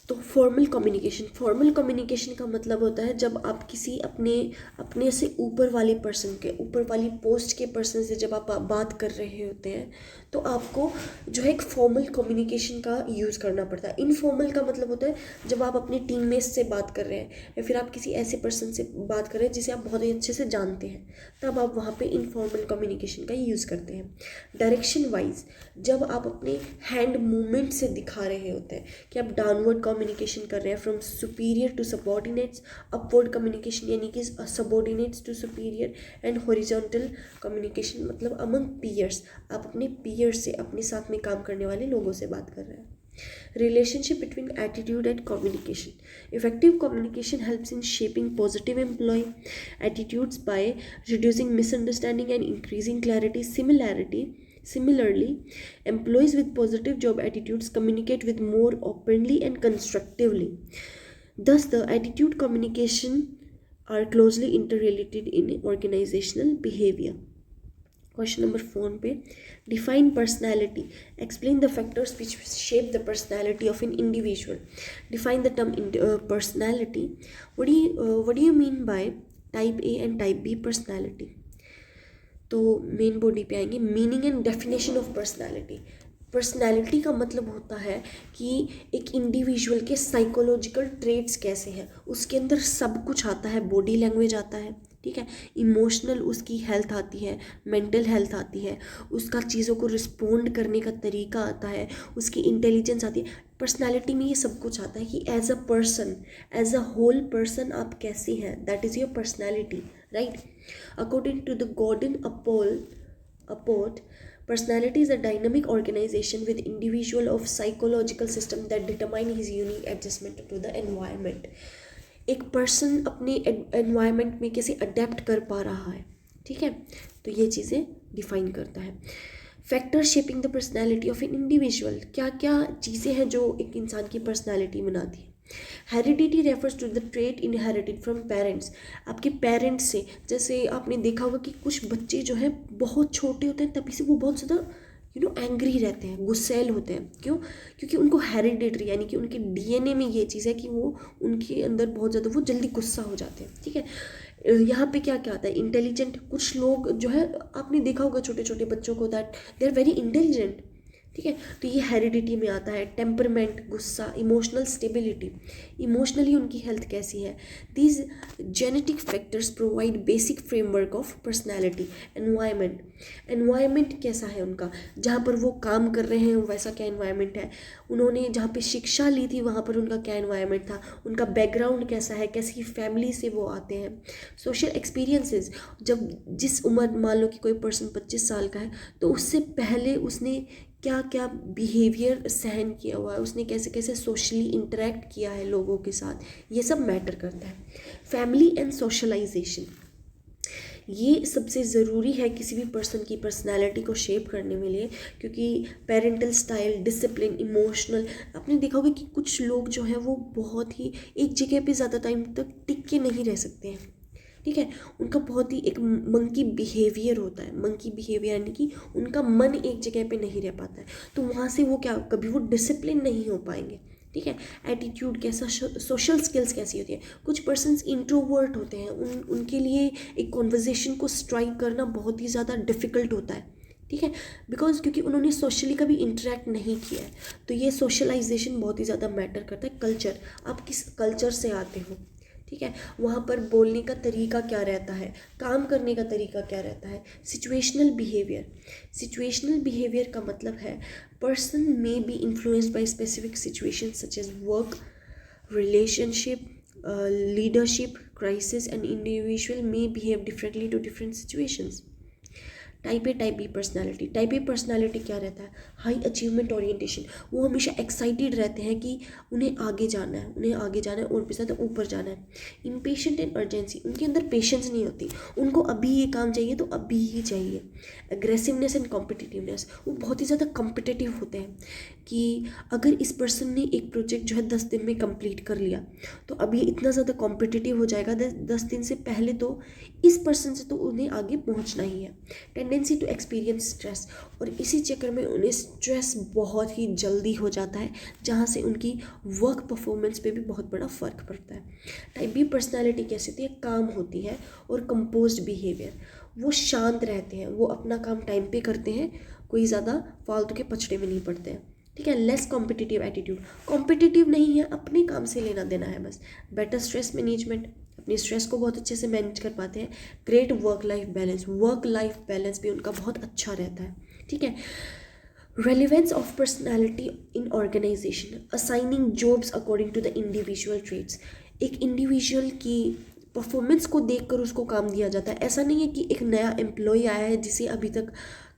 तो फॉर्मल कम्युनिकेशन, फॉर्मल कम्युनिकेशन का मतलब होता है जब आप किसी अपने से ऊपर वाली पर्सन के, ऊपर वाली पोस्ट के पर्सन से जब आप बात कर रहे होते हैं तो आपको जो है एक फॉर्मल कम्युनिकेशन का यूज़ करना पड़ता है। इनफॉर्मल का मतलब होता है जब आप अपने टीममेट्स से बात कर रहे हैं या फिर आप किसी ऐसे पर्सन से बात कर रहे हैं जिसे आप बहुत ही अच्छे से जानते हैं, तब आप वहाँ पे इनफॉर्मल कम्युनिकेशन का यूज़ करते हैं। डायरेक्शन वाइज, जब आप अपने हैंड मूवमेंट से दिखा रहे होते हैं कि आप डाउनवर्ड कम्युनिकेशन कर रहे हैं, from superior to subordinates, upward communication यानी कि subordinates to superior, and horizontal communication मतलब अमंग पीयर्स, आप अपने पीयर्स से, अपने साथ में काम करने वाले लोगों से बात कर रहे हैं। Relationship between attitude and communication. Effective communication helps in shaping positive employee attitudes by reducing misunderstanding and increasing clarity. Similarly, employees with positive job attitudes communicate with more openly and constructively. Thus, the attitude communication are closely interrelated in organizational behavior. Question number 4 पे, define personality. Explain the factors which shape the personality of an individual. Define the term personality. What do you mean by type A and type B personality? तो main body पे आएंगे, meaning and definition of personality. Personality का मतलब होता है कि एक individual के साइकोलॉजिकल ट्रेट्स कैसे हैं, उसके अंदर सब कुछ आता है। बॉडी लैंग्वेज आता है, ठीक है, इमोशनल उसकी हेल्थ आती है, मेंटल हेल्थ आती है, उसका चीज़ों को रिस्पोंड करने का तरीका आता है, उसकी इंटेलिजेंस आती है। पर्सनैलिटी में ये सब कुछ आता है कि as a person, as a whole person आप कैसी हैं, that is your personality, right. According to the Gordon Apport, personality is a dynamic organization with individual of psychological system that determine his unique adjustment to the environment. एक person अपने environment में कैसे adapt कर पा रहा है, ठीक है, तो ये चीज़ें डिफाइन करता है। Factor shaping the personality of an individual, क्या क्या चीज़ें हैं जो एक इंसान की पर्सनैलिटी बनाती है। Heredity refers to the trait inherited from parents. आपके पेरेंट्स से, जैसे आपने देखा होगा कि कुछ बच्चे जो है बहुत छोटे होते हैं तभी से वो बहुत ज़्यादा एंग्री रहते हैं, गुस्सैल होते हैं। क्यों? क्योंकि उनको हेरिडिटरी यानी कि उनके डीएनए में ये चीज़ है कि वो उनके अंदर बहुत ज़्यादा वो जल्दी गुस्सा हो जाते हैं, ठीक है। यहाँ पे क्या क्या आता है? इंटेलिजेंट, कुछ लोग जो है आपने देखा होगा छोटे छोटे बच्चों को, that they are very intelligent, ठीक है, तो ये हेरिडिटी में आता है। टेम्परमेंट, गुस्सा, इमोशनल स्टेबिलिटी, इमोशनली उनकी हेल्थ कैसी है। These genetic factors provide basic framework of personality. Environment कैसा है उनका, जहाँ पर वो काम कर रहे हैं वैसा क्या एनवायरनमेंट है, उन्होंने जहाँ पे शिक्षा ली थी वहाँ पर उनका क्या एनवायरनमेंट था, उनका बैकग्राउंड कैसा है, कैसी फैमिली से वो आते हैं। सोशल एक्सपीरियंसेस, जब जिस उम्र, मान लो कि कोई पर्सन 25 साल का है तो उससे पहले उसने क्या क्या बिहेवियर सहन किया हुआ है, उसने कैसे कैसे सोशली इंटरेक्ट किया है लोगों के साथ, ये सब मैटर करता है। फैमिली एंड सोशलाइजेशन, ये सबसे ज़रूरी है किसी भी पर्सन की पर्सनैलिटी को शेप करने में लिए, क्योंकि पेरेंटल स्टाइल, डिसिप्लिन, इमोशनल, आपने देखा होगा कि कुछ लोग जो हैं वो बहुत ही एक जगह पे ज़्यादा टाइम तक टिक के नहीं रह सकते हैं, ठीक है। उनका बहुत ही एक मंकी बिहेवियर होता है, मंकी बिहेवियर यानी कि उनका मन एक जगह पे नहीं रह पाता है, तो वहाँ से वो क्या, कभी वो डिसिप्लिन नहीं हो पाएंगे, ठीक है। एटीट्यूड कैसा, सोशल स्किल्स कैसी होती है, कुछ पर्सन्स इंट्रोवर्ट होते हैं, उनके लिए एक कॉन्वर्जेशन को स्ट्राइक करना बहुत ही ज़्यादा डिफ़िकल्ट होता है, ठीक है, बिकॉज क्योंकि उन्होंने सोशली कभी इंटरेक्ट नहीं किया है। तो ये सोशलाइजेशन बहुत ही ज़्यादा मैटर करता है। कल्चर, आप किस कल्चर से आते हो, ठीक है, वहाँ पर बोलने का तरीका क्या रहता है, काम करने का तरीका क्या रहता है। सिचुएशनल बिहेवियर, सिचुएशनल बिहेवियर का मतलब है person may be influenced by specific situation such as work, relationship, leadership, crisis, and individual may behave differently to different situations. Type A, type B personality. Type A personality क्या रहता है, high achievement orientation, वो हमेशा excited रहते हैं कि उन्हें आगे जाना है, उन्हें आगे जाना है और भी ज़्यादा ऊपर जाना है। इम्पेशेंट एंड अर्जेंसी, उनके अंदर पेशेंस नहीं होती, उनको अभी ये काम चाहिए तो अभी ही चाहिए। एग्रेसिवनेस एंड कॉम्पिटिटिवनेस, वो बहुत ही ज़्यादा कॉम्पिटिटिव होते हैं कि अगर इस पर्सन ने एक प्रोजेक्ट जो है 10 दिन में कंप्लीट कर लिया तो अब ये इतना ज़्यादा कॉम्पिटिटिव हो जाएगा 10 दिन से पहले, तो इस पर्सन से तो उन्हें आगे पहुंचना ही है। टेंडेंसी टू एक्सपीरियंस स्ट्रेस, और इसी चक्कर में उन्हें स्ट्रेस बहुत ही जल्दी हो जाता है, जहाँ से उनकी वर्क परफॉर्मेंस पे भी बहुत बड़ा फ़र्क पड़ता है। टाइप बी पर्सनैलिटी कैसी होती है, काम होती है और कंपोज्ड बिहेवियर, वो शांत रहते हैं, वो अपना काम टाइम पे करते हैं, कोई ज़्यादा फालतू के पचड़े में नहीं पड़ते हैं, ठीक है। लेस कॉम्पिटिटिव एटीट्यूड, कॉम्पिटिटिव नहीं है, अपने काम से लेना देना है बस। बेटर स्ट्रेस मैनेजमेंट, अपने स्ट्रेस को बहुत अच्छे से मैनेज कर पाते हैं। Great work life balance, work life balance भी उनका बहुत अच्छा रहता है, ठीक है। Relevance of personality in organisation, assigning jobs according to the individual traits, एक इंडिविजुअल की परफॉर्मेंस को देखकर उसको काम दिया जाता है। ऐसा नहीं है कि एक नया एम्प्लॉय आया है जिसे अभी तक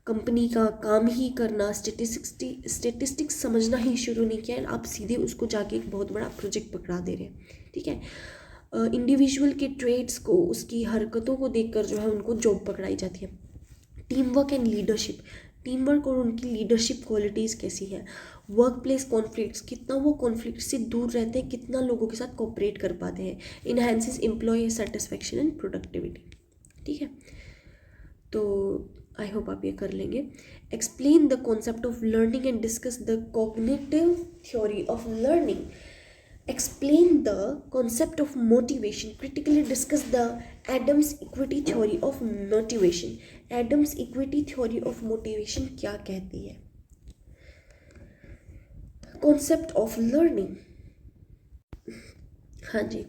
कंपनी का काम ही करना, स्टेटिस्टिक्स समझना ही शुरू नहीं किया है, आप सीधे उसको जाके एक बहुत बड़ा प्रोजेक्ट पकड़ा दे रहे हैं, ठीक है। इंडिविजुअल के ट्रेड्स को, उसकी हरकतों को देखकर जो है उनको जॉब पकड़ाई जाती है। Team work and leadership, team work और उनकी लीडरशिप क्वालिटीज़ कैसी हैं। वर्क प्लेस कॉन्फ्लिक्ट्स, कितना वो कॉन्फ्लिक्ट से दूर रहते हैं, कितना लोगों के साथ कोऑपरेट कर पाते हैं। Enhances employ satisfaction and productivity, ठीक है। तो आई होप आप ये कर लेंगे। Explain the concept of learning and discuss the cognitive theory of learning. Explain the concept of motivation. Critically discuss the Adams equity theory of motivation. Adams equity theory of motivation क्या कहती है? Concept of learning. हाँ जी,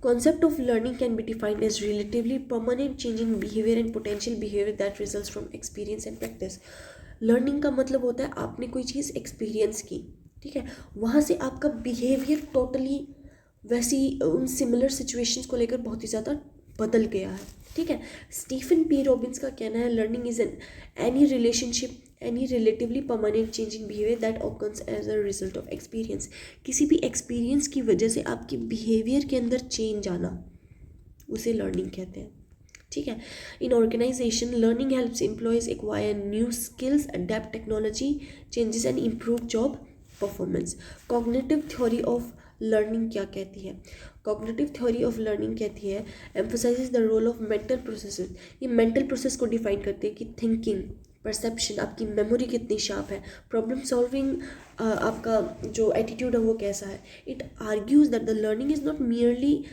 concept of learning can be defined as relatively permanent change in behavior and potential behavior that results from experience and practice. Learning का मतलब होता है आपने कोई चीज़ एक्सपीरियंस की, ठीक है, वहाँ से आपका बिहेवियर टोटली वैसी उन सिमिलर सिचुएशंस को लेकर बहुत ही ज़्यादा बदल गया है, ठीक है। स्टीफन पी रॉबिन्स का कहना है learning is any relationship, any relatively permanent change in behaviour that occurs as a result of experience. किसी भी एक्सपीरियंस की वजह से आपके बिहेवियर के अंदर चेंज आना, उसे लर्निंग कहते हैं, ठीक है। In organization learning helps employees acquire new skills, adapt technology changes and improve job performance. Cognitive theory of learning क्या कहती है? कॉग्निटिव थ्योरी ऑफ लर्निंग कहती है emphasizes the role of mental processes. ये मेंटल प्रोसेस को define करती है कि थिंकिंग, परसेप्शन, आपकी मेमोरी कितनी शार्प है, प्रॉब्लम सॉल्विंग, आपका जो एटीट्यूड है वो कैसा है। It argues that the learning is not merely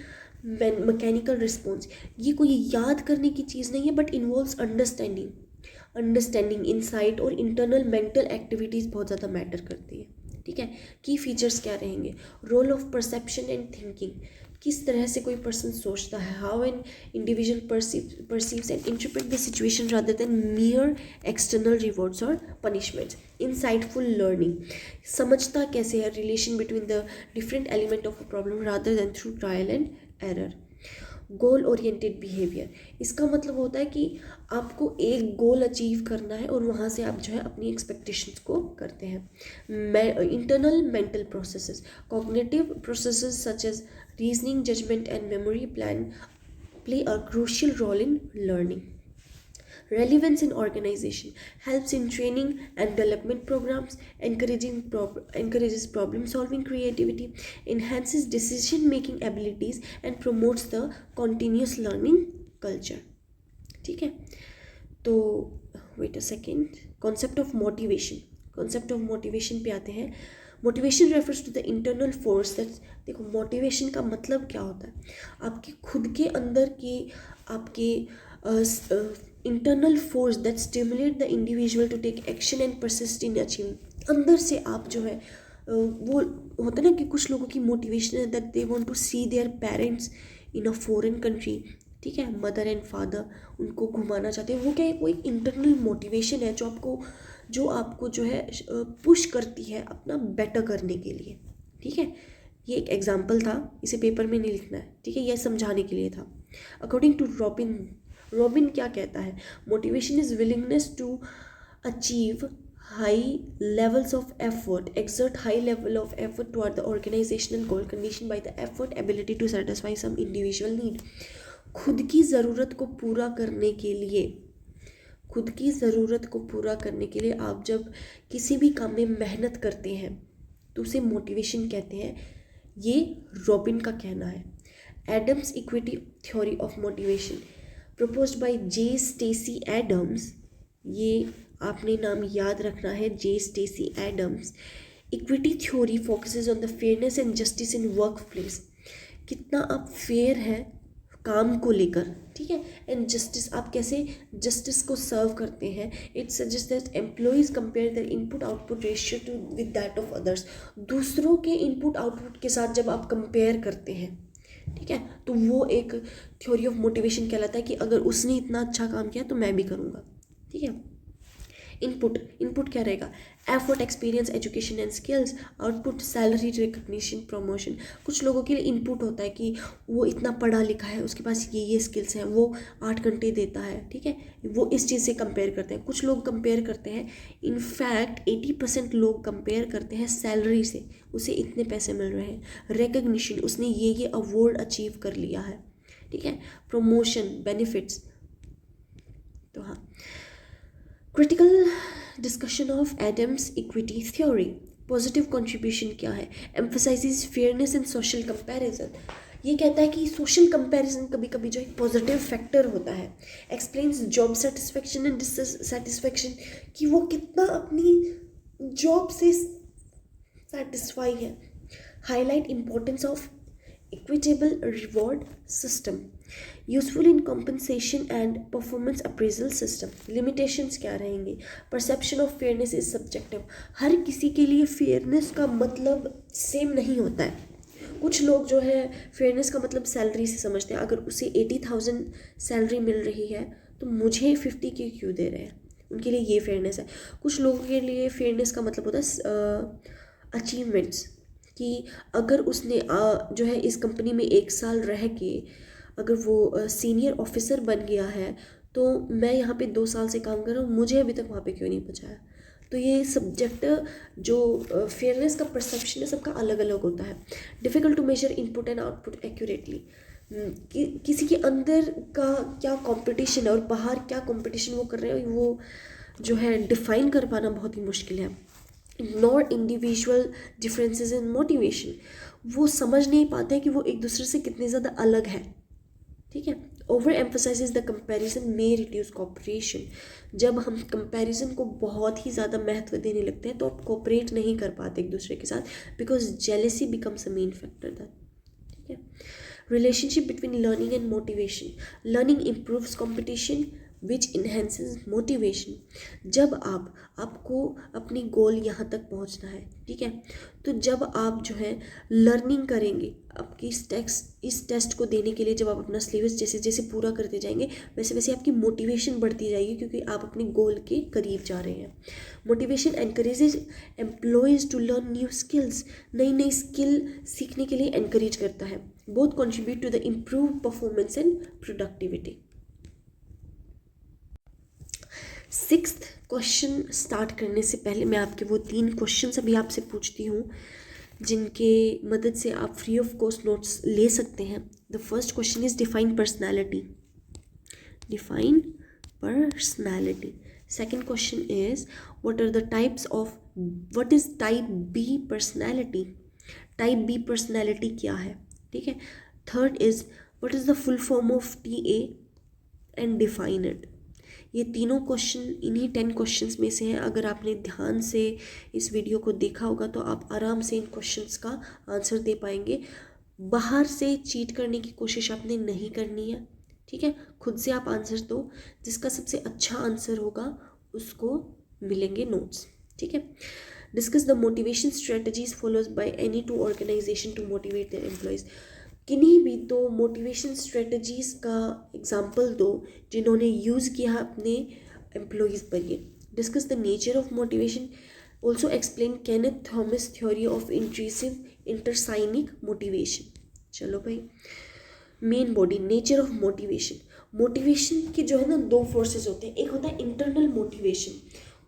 mechanical response. ये कोई याद करने की चीज़ नहीं है, बट इन्वॉल्व्स अंडरस्टैंडिंग, इनसाइट और इंटरनल मेंटल एक्टिविटीज़ बहुत ज़्यादा मैटर करती है, ठीक है। की फीचर्स क्या रहेंगे? Role of perception and thinking, किस तरह से कोई पर्सन सोचता है, how an individual perceives and interpret the situation rather than mere external rewards और पनिशमेंट्स। इंसाइटफुल लर्निंग, समझता कैसे है relation between the different element of a problem rather than through trial and error. Goal oriented behaviour, इसका मतलब होता है कि आपको एक गोल अचीव करना है और वहाँ से आप जो है अपनी एक्सपेक्टेशंस को करते हैं। Internal mental processes, cognitive processes such as reasoning, judgement and memory play a crucial role in learning. Relevance in organization helps in training and development programs, encourages problem solving creativity, enhances decision making abilities and promotes the continuous learning culture. ठीक है, तो wait a second. Concept of motivation पे आते हैं. Motivation refers to the internal force that. देखो motivation का मतलब क्या होता है, आपके खुद के अंदर की आपके internal force that stimulate the individual to take action and persist in achieving. अंदर से आप जो है वो होता है ना कि कुछ लोगों की मोटिवेशन है that they want to see their parents in a foreign country. ठीक है, मदर एंड फादर उनको घुमाना चाहते हैं. वो क्या है, कोई इंटरनल मोटिवेशन है जो आपको जो है पुश करती है अपना बेटर करने के लिए. ठीक है, ये एक एग्जाम्पल था, इसे पेपर में नहीं लिखना है. ठीक है, यह समझाने के लिए था. अकॉर्डिंग टू रॉबिन क्या कहता है, motivation is willingness to achieve high levels of effort, exert high level of effort toward the organizational goal conditioned by the effort ability to satisfy some individual need. खुद की ज़रूरत को पूरा करने के लिए आप जब किसी भी काम में मेहनत करते हैं तो उसे मोटिवेशन कहते हैं. ये रॉबिन का कहना है. Adams equity theory of motivation proposed by J Stacy Adams. ये आपने नाम याद रखना है, J Stacy Adams. Equity theory focuses on the fairness and justice in work place. कितना आप फेयर हैं काम को लेकर. ठीक है, एंड जस्टिस, आप कैसे जस्टिस को सर्व करते हैं. It suggest that employees compare there input output ratio two with that of others. दूसरों के इनपुट आउटपुट के साथ जब आप कंपेयर करते हैं, ठीक है, तो वो एक थ्योरी ऑफ मोटिवेशन कहलाता है कि अगर उसने इतना अच्छा काम किया तो मैं भी करूँगा. ठीक है. इनपुट क्या रहेगा, effort, experience, education and skills. Output salary, recognition, promotion. कुछ लोगों के लिए इनपुट होता है कि वो इतना पढ़ा लिखा है, उसके पास ये स्किल्स हैं, वो 8 घंटे देता है. ठीक है, वो इस चीज़ से कंपेयर करते हैं. कुछ लोग कंपेयर करते हैं, इनफैक्ट 80% लोग कंपेयर करते हैं सैलरी से, उसे इतने पैसे मिल रहे हैं. रिकग्निशन, उसने ये अवार्ड अचीव कर लिया है. ठीक है, प्रमोशन, बेनिफिट्स. तो हाँ, critical discussion of Adams equity theory. Positive contribution क्या है, emphasises fairness in social comparison. ये कहता है कि सोशल कंपैरिजन कभी कभी जो एक पॉजिटिव फैक्टर होता है. Explains job satisfaction and dissatisfaction, कि वो कितना अपनी जॉब से सेटिस्फाई है. Highlight importance of equitable reward system. Useful in compensation and performance appraisal system. Limitations क्या रहेंगे, perception of fairness is subjective. हर किसी के लिए फेयरनेस का मतलब सेम नहीं होता है. कुछ लोग जो है फेयरनेस का मतलब सैलरी से समझते हैं. अगर उसे 80,000 सैलरी मिल रही है तो मुझे 50K क्यों दे रहे हैं, उनके लिए ये फेयरनेस है. कुछ लोगों के लिए फेयरनेस का मतलब होता है अचीवमेंट्स, कि अगर उसने जो है इस कंपनी में 1 साल रह के अगर वो सीनियर ऑफिसर बन गया है तो मैं यहाँ पे 2 साल से काम कर रहा हूँ, मुझे अभी तक वहाँ पे क्यों नहीं पहुँचाया. तो ये सब्जेक्ट जो फेयरनेस का परसेप्शन है सबका अलग अलग होता है. Difficult to measure input and output accurately. किसी के अंदर का क्या कंपटीशन है और बाहर क्या कंपटीशन वो कर रहे हैं, वो जो है डिफ़ाइन कर पाना बहुत ही मुश्किल है. Ignore individual differences in motivation. वो समझ नहीं पाते हैं कि वो एक दूसरे से कितने ज़्यादा अलग है. ठीक है. Over emphasises the comparison may reduce cooperation. जब हम कंपैरिजन को बहुत ही ज़्यादा महत्व देने लगते हैं तो आप कोऑपरेट नहीं कर पाते एक दूसरे के साथ, because jealousy becomes a main factor that. ठीक है. Relationship between learning and motivation. Learning improves competition which enhances motivation. जब आपको अपनी गोल यहाँ तक पहुँचना है, ठीक है, तो जब आप जो है लर्निंग करेंगे, आपकी इस टेस्ट को देने के लिए जब आप अपना सिलेबस जैसे जैसे पूरा करते जाएंगे वैसे वैसे आपकी मोटिवेशन बढ़ती जाएगी, क्योंकि आप अपने गोल के करीब जा रहे हैं. Motivation encourages employees to learn new skills. नई स्किल सीखने के लिए एनकरेज करता है. Both contribute to the improve performance and productivity. 6th question start करने से पहले मैं आपके वो 3 क्वेश्चन अभी आपसे पूछती हूँ जिनके मदद से आप फ्री ऑफ कॉस्ट नोट्स ले सकते हैं। The first question is define personality. Define personality. Second question is what are the types of, what is type B personality. Type B personality क्या है, ठीक है। Third is what is the full form of TA and define it. ये तीनों question इन्हीं 10 questions में से हैं। अगर आपने ध्यान से इस वीडियो को देखा होगा तो आप आराम से इन क्वेश्चंस का आंसर दे पाएंगे। बाहर से चीट करने की कोशिश आपने नहीं करनी है, ठीक है। खुद से आप आंसर दो, जिसका सबसे अच्छा आंसर होगा उसको मिलेंगे नोट्स, ठीक है। Discuss the motivation strategies follows by any two organisation to motivate their employees. किन्हीं भी दो मोटिवेशन स्ट्रेटजीज़ का एग्जाम्पल दो जिन्होंने यूज़ किया अपने एम्प्लॉयज़ पर। ये discuss the nature of motivation, also explain Kenneth Thomas theory of intrusive intrinsic motivation. चलो भाई, main body nature of motivation. Motivation के जो है ना दो फोर्सेस होते हैं। एक होता है इंटरनल मोटिवेशन,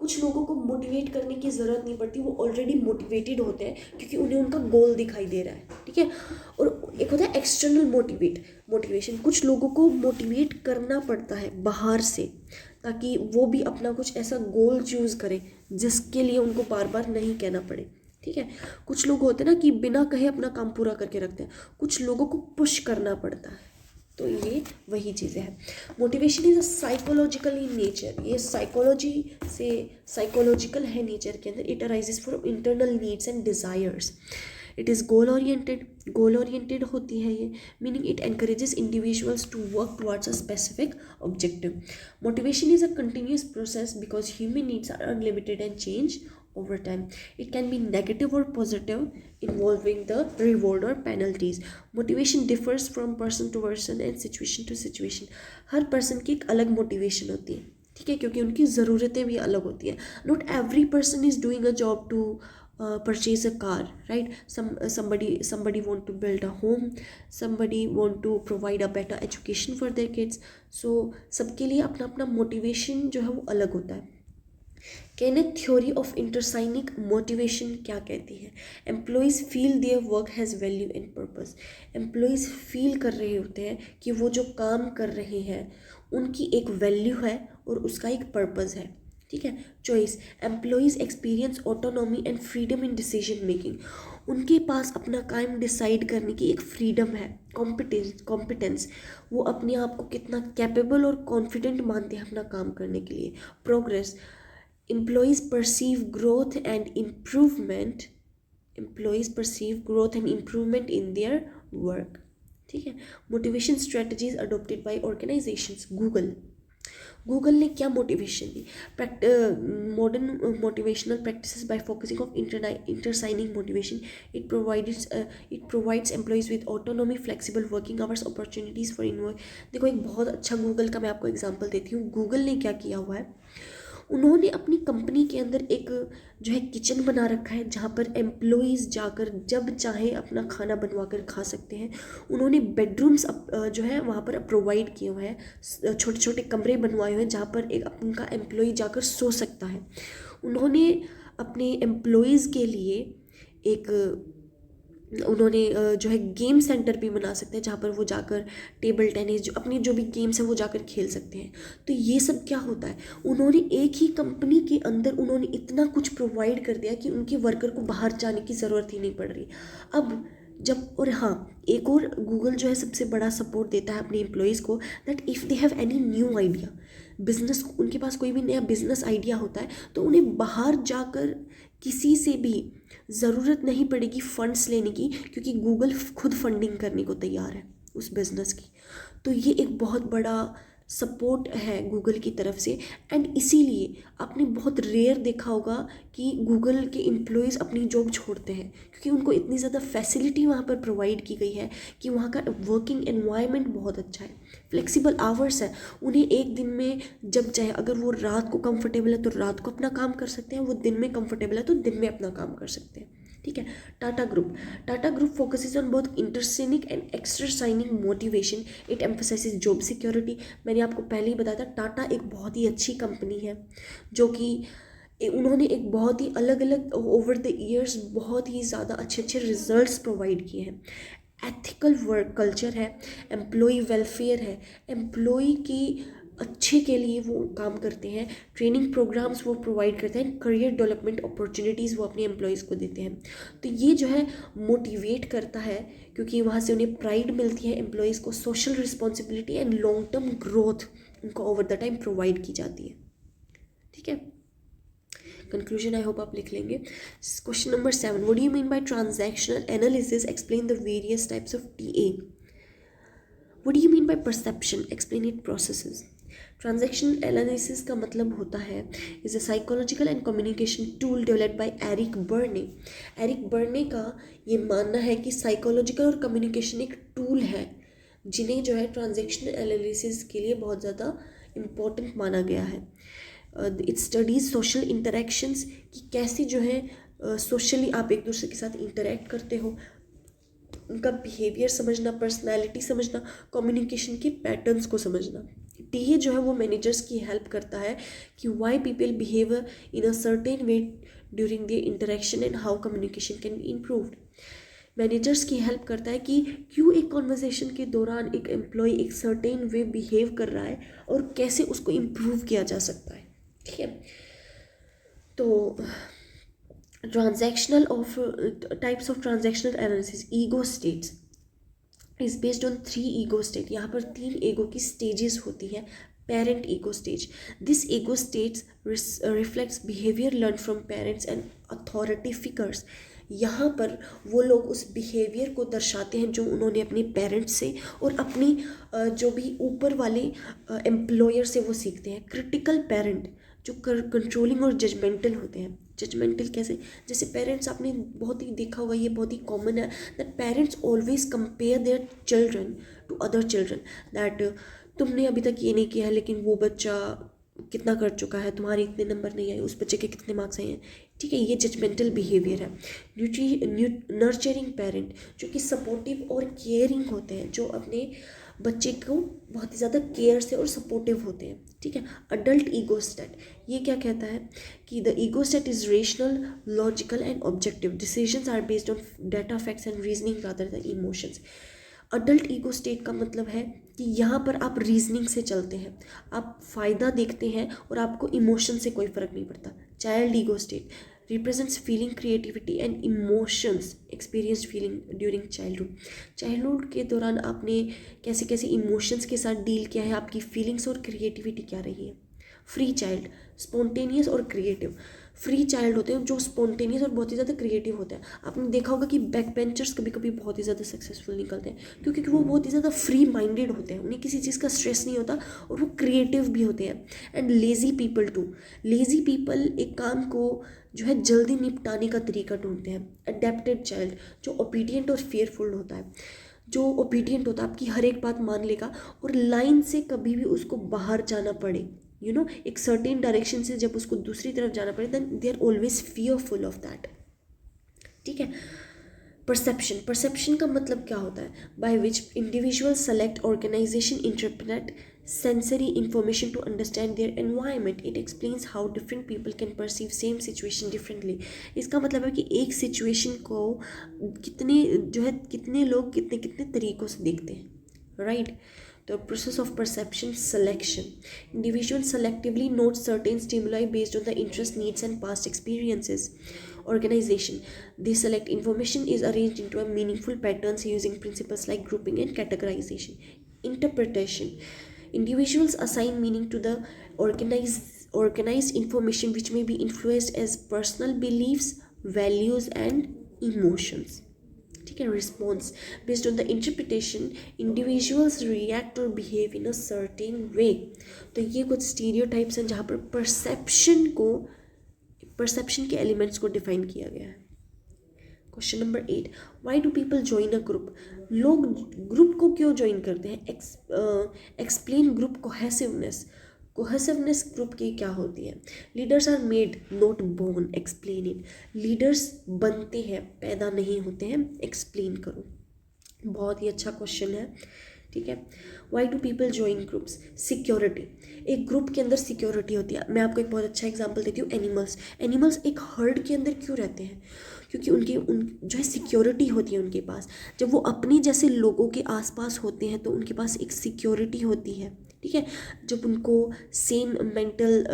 कुछ लोगों को मोटिवेट करने की ज़रूरत नहीं पड़ती, वो ऑलरेडी मोटिवेटेड होते हैं क्योंकि उन्हें उनका गोल दिखाई दे रहा है, ठीक है। और एक होता है एक्सटर्नल मोटिवेशन, कुछ लोगों को मोटिवेट करना पड़ता है बाहर से ताकि वो भी अपना कुछ ऐसा गोल चूज़ करें जिसके लिए उनको बार बार नहीं कहना पड़े, ठीक है। कुछ लोग होते हैं ना कि बिना कहे अपना काम पूरा करके रखते हैं, कुछ लोगों को पुश करना पड़ता है। तो ये वही चीज़ें हैं। Motivation is a psychological in nature, ये साइकोलॉजी से साइकोलॉजिकल है नेचर के अंदर। It arises from internal needs and desires. It is goal oriented होती है ये, meaning it encourages individuals to work towards a specific objective. Motivation is a continuous process because human needs are unlimited and change over time. It can be negative or positive, involving the reward or penalties. Motivation differs from person to person and situation to situation. Her person की एक अलग motivation होती है, ठीक है, क्योंकि उनकी ज़रूरतें भी अलग होती हैं. Not every person is doing a job to purchase a car, right? Somebody want to build a home, somebody want to provide a better education for their kids. So सबके लिए अपना अपना motivation जो है वो अलग होता है. केनेथ थ्योरी ऑफ इंटरसाइनिक मोटिवेशन क्या कहती है? Employees feel their work has value and purpose. Employees feel कर रहे होते हैं कि वो जो काम कर रहे हैं उनकी एक वैल्यू है और उसका एक पर्पस है, ठीक है। Choice, employees experience autonomy and freedom in decision making. उनके पास अपना काम डिसाइड करने की एक फ्रीडम है। कॉम्पिटेंस, वो अपने आप को कितना कैपेबल और कॉन्फिडेंट मानते हैं अपना काम करने के लिए। Progress, employees perceive growth and improvement in their work, ठीक है। Motivation strategies adopted by organizations. Google ने क्या मोटिवेशन दी? Modern motivational practices by focusing of intrinsic motivation. It provides employees with autonomy, flexible working hours, opportunities for in work. देखो, एक बहुत अच्छा Google का मैं आपको एग्जांपल देती हूँ। गूगल ने क्या किया हुआ है, उन्होंने अपनी कंपनी के अंदर एक जो है किचन बना रखा है जहाँ पर एम्प्लॉयज़ जाकर जब चाहे अपना खाना बनवा कर खा सकते हैं। उन्होंने बेडरूम्स जो है वहाँ पर प्रोवाइड किए हुए हैं, छोटे छोटे कमरे बनवाए हुए हैं जहाँ पर एक उनका एम्प्लॉय जाकर सो सकता है। उन्होंने अपने एम्प्लॉयज़ के लिए उन्होंने जो है गेम सेंटर भी बना सकते हैं जहाँ पर वो जाकर टेबल टेनिस जो भी गेम्स हैं वो जाकर खेल सकते हैं। तो ये सब क्या होता है, उन्होंने एक ही कंपनी के अंदर उन्होंने इतना कुछ प्रोवाइड कर दिया कि उनके वर्कर को बाहर जाने की ज़रूरत ही नहीं पड़ रही अब जब। और हाँ, एक और गूगल जो है सबसे बड़ा सपोर्ट देता है अपने एम्प्लॉयज़ को, that if they have any new idea, business, उनके पास कोई भी नया बिजनेस आइडिया होता है तो उन्हें बाहर जाकर किसी से भी ज़रूरत नहीं पड़ेगी फंड्स लेने की, क्योंकि गूगल खुद फंडिंग करने को तैयार है उस बिज़नेस की। तो ये एक बहुत बड़ा सपोर्ट है गूगल की तरफ से। एंड इसीलिए आपने बहुत रेयर देखा होगा कि गूगल के एम्प्लॉयज़ अपनी जॉब छोड़ते हैं, क्योंकि उनको इतनी ज़्यादा फैसिलिटी वहाँ पर प्रोवाइड की गई है कि वहाँ का वर्किंग एनवायरनमेंट बहुत अच्छा है, फ्लेक्सिबल आवर्स है। उन्हें एक दिन में जब चाहे, अगर वो रात को कंफर्टेबल है तो रात को अपना काम कर सकते हैं, वो दिन में कंफर्टेबल है तो दिन में अपना काम कर सकते हैं, ठीक है। Tata group focuses on both intrinsic and extrinsic motivation. It emphasizes job security. मैंने आपको पहले ही बताया था, टाटा एक बहुत ही अच्छी कंपनी है जो कि उन्होंने एक बहुत ही अलग अलग ओवर द ईयर्स बहुत ही ज़्यादा अच्छे अच्छे रिजल्ट्स प्रोवाइड किए हैं। एथिकल वर्क कल्चर है, एम्प्लॉय वेलफेयर है, एम्प्लॉय की अच्छे के लिए वो काम करते हैं, ट्रेनिंग प्रोग्राम्स वो प्रोवाइड करते हैं, करियर डेवलपमेंट अपॉर्चुनिटीज़ वो अपने एम्प्लॉयज़ को देते हैं। तो ये जो है मोटिवेट करता है, क्योंकि वहाँ से उन्हें प्राइड मिलती है, एम्प्लॉयज़ को social responsibility and long term growth उनको ओवर द टाइम प्रोवाइड की जाती है। ठीक है, कंक्लूजन आई होप आप लिख लेंगे। Question number 7, what do you mean by transactional analysis, explain the various types of TA. What do you mean by perception, explain it processes. Transactional analysis का मतलब होता है is a psychological and communication tool developed by Eric Berne. Eric Berne का ये मानना है कि psychological और कम्युनिकेशन एक टूल है जिन्हें जो है ट्रांजैक्शनल एनालिसिस के लिए बहुत ज़्यादा इम्पोर्टेंट माना गया है। इट स्टडीज सोशल इंटरेक्शंस, कि कैसे जो है सोशली आप एक दूसरे के साथ इंटरेक्ट करते हो, उनका बिहेवियर समझना, पर्सनैलिटी समझना, कम्युनिकेशन के पैटर्न्स को समझना। टीए जो है वो मैनेजर्स की हेल्प करता है कि why people behave in a certain way during the interaction and how communication can be improved. Managers की हेल्प करता है कि क्यों एक कॉन्वर्जेसन के दौरान एक एम्प्लॉय एक सर्टेन वे बिहेव कर रहा है और कैसे उसको इम्प्रूव किया जा सकता है। ठीक है, तो transactional of types of transactional analysis, ego states is based on 3 ego state. यहाँ पर 3 ईगो की स्टेजेस होती है। Parent ego stage, this ego states reflects behaviour learn from parents and authority figures. यहाँ पर वो लोग उस बिहेवियर को दर्शाते हैं जो उन्होंने अपने पेरेंट्स से और अपनी जो भी ऊपर वाले एम्प्लॉयर से वो सीखते हैं। क्रिटिकल पेरेंट जो कंट्रोलिंग और जजमेंटल होते हैं। जजमेंटल कैसे, जैसे पेरेंट्स, आपने बहुत ही देखा हुआ, ये बहुत ही कॉमन है that parents always compare their children to other children, that तुमने अभी तक ये नहीं किया है लेकिन वो बच्चा कितना कर चुका है, तुम्हारे इतने नंबर नहीं आए, उस बच्चे के कितने मार्क्स आए हैं। ठीक है, ये जजमेंटल बिहेवियर है। नर्चरिंग पेरेंट जो कि सपोर्टिव और केयरिंग होते हैं, जो अपने बच्चे को बहुत ही ज़्यादा केयर से और सपोर्टिव होते हैं। ठीक है, अडल्ट ईगोस्टेट, ये क्या कहता है कि the ego state is rational, logical and objective, decisions are based on data, facts and reasoning rather than emotions. Adult ego state का मतलब है कि यहाँ पर आप रीजनिंग से चलते हैं, आप फ़ायदा देखते हैं और आपको इमोशन से कोई फ़र्क नहीं पड़ता। Child ego state represents feeling, creativity and emotions experienced feeling during childhood. Childhood के दौरान आपने कैसे कैसे इमोशंस के साथ डील किया है, आपकी फीलिंग्स और क्रिएटिविटी क्या रही है। फ्री चाइल्ड, स्पॉन्टेनियस और क्रिएटिव। फ्री चाइल्ड होते हैं जो स्पॉन्टेनियस और बहुत ही ज़्यादा क्रिएटिव होते हैं। आपने देखा होगा कि बैक बेंचर्स कभी कभी बहुत ही ज़्यादा सक्सेसफुल निकलते हैं क्योंकि वो बहुत ही ज़्यादा फ्री माइंडेड होते हैं, उन्हें किसी चीज़ का स्ट्रेस नहीं होता और वो क्रिएटिव भी होते हैं। And lazy people too, lazy people एक काम को जो है जल्दी निपटाने का तरीका ढूंढते हैं। अडेप्टेड चाइल्ड जो ओबीडियंट और फेयरफुल होता है, जो ओबीडियंट होता है, आपकी हर एक बात मान लेगा और लाइन से कभी भी उसको बाहर जाना पड़े, एक सर्टेन डायरेक्शन से जब उसको दूसरी तरफ जाना पड़े, then they are always fearful of that. ठीक है, परसेप्शन, परसेप्शन का मतलब क्या होता है, by which individual select, organisation interpret sensory information to understand their environment. It explains how different people can perceive same situation differently. इसका मतलब है कि एक सिचुएशन को कितने लोग कितने कितने तरीक़ों से देखते हैं, right. The process of perception selection. Individuals selectively note certain stimuli based on the interest, needs, and past experiences. Organization. They select information is arranged into a meaningful patterns using principles like grouping and categorization. Interpretation. Individuals assign meaning to the organized information which may be influenced as personal beliefs, values, and emotions. ठीक है, response based on the interpretation individuals react और behave in a certain way. तो ये कुछ stereotypes हैं जहाँ पर perception के एलिमेंट्स को डिफाइन किया गया है। Question number 8, why do people join a group. लोग ग्रुप को क्यों ज्वाइन करते हैं। Explain group cohesiveness. Cohesiveness group की क्या होती है। Leaders are made not born, explain it. Leaders बनते हैं, पैदा नहीं होते हैं, एक्सप्लेन करो। बहुत ही अच्छा क्वेश्चन है, ठीक है। Why do people join groups? Security. एक ग्रुप के अंदर सिक्योरिटी होती है। मैं आपको एक बहुत अच्छा एग्जांपल देती हूँ, एनिमल्स एक हर्ड के अंदर क्यों रहते हैं? क्योंकि उन जो है सिक्योरिटी होती है उनके पास। जब वो अपने जैसे लोगों के आसपास होते हैं तो उनके पास एक सिक्योरिटी होती है, ठीक है। जब उनको सेम मेंटल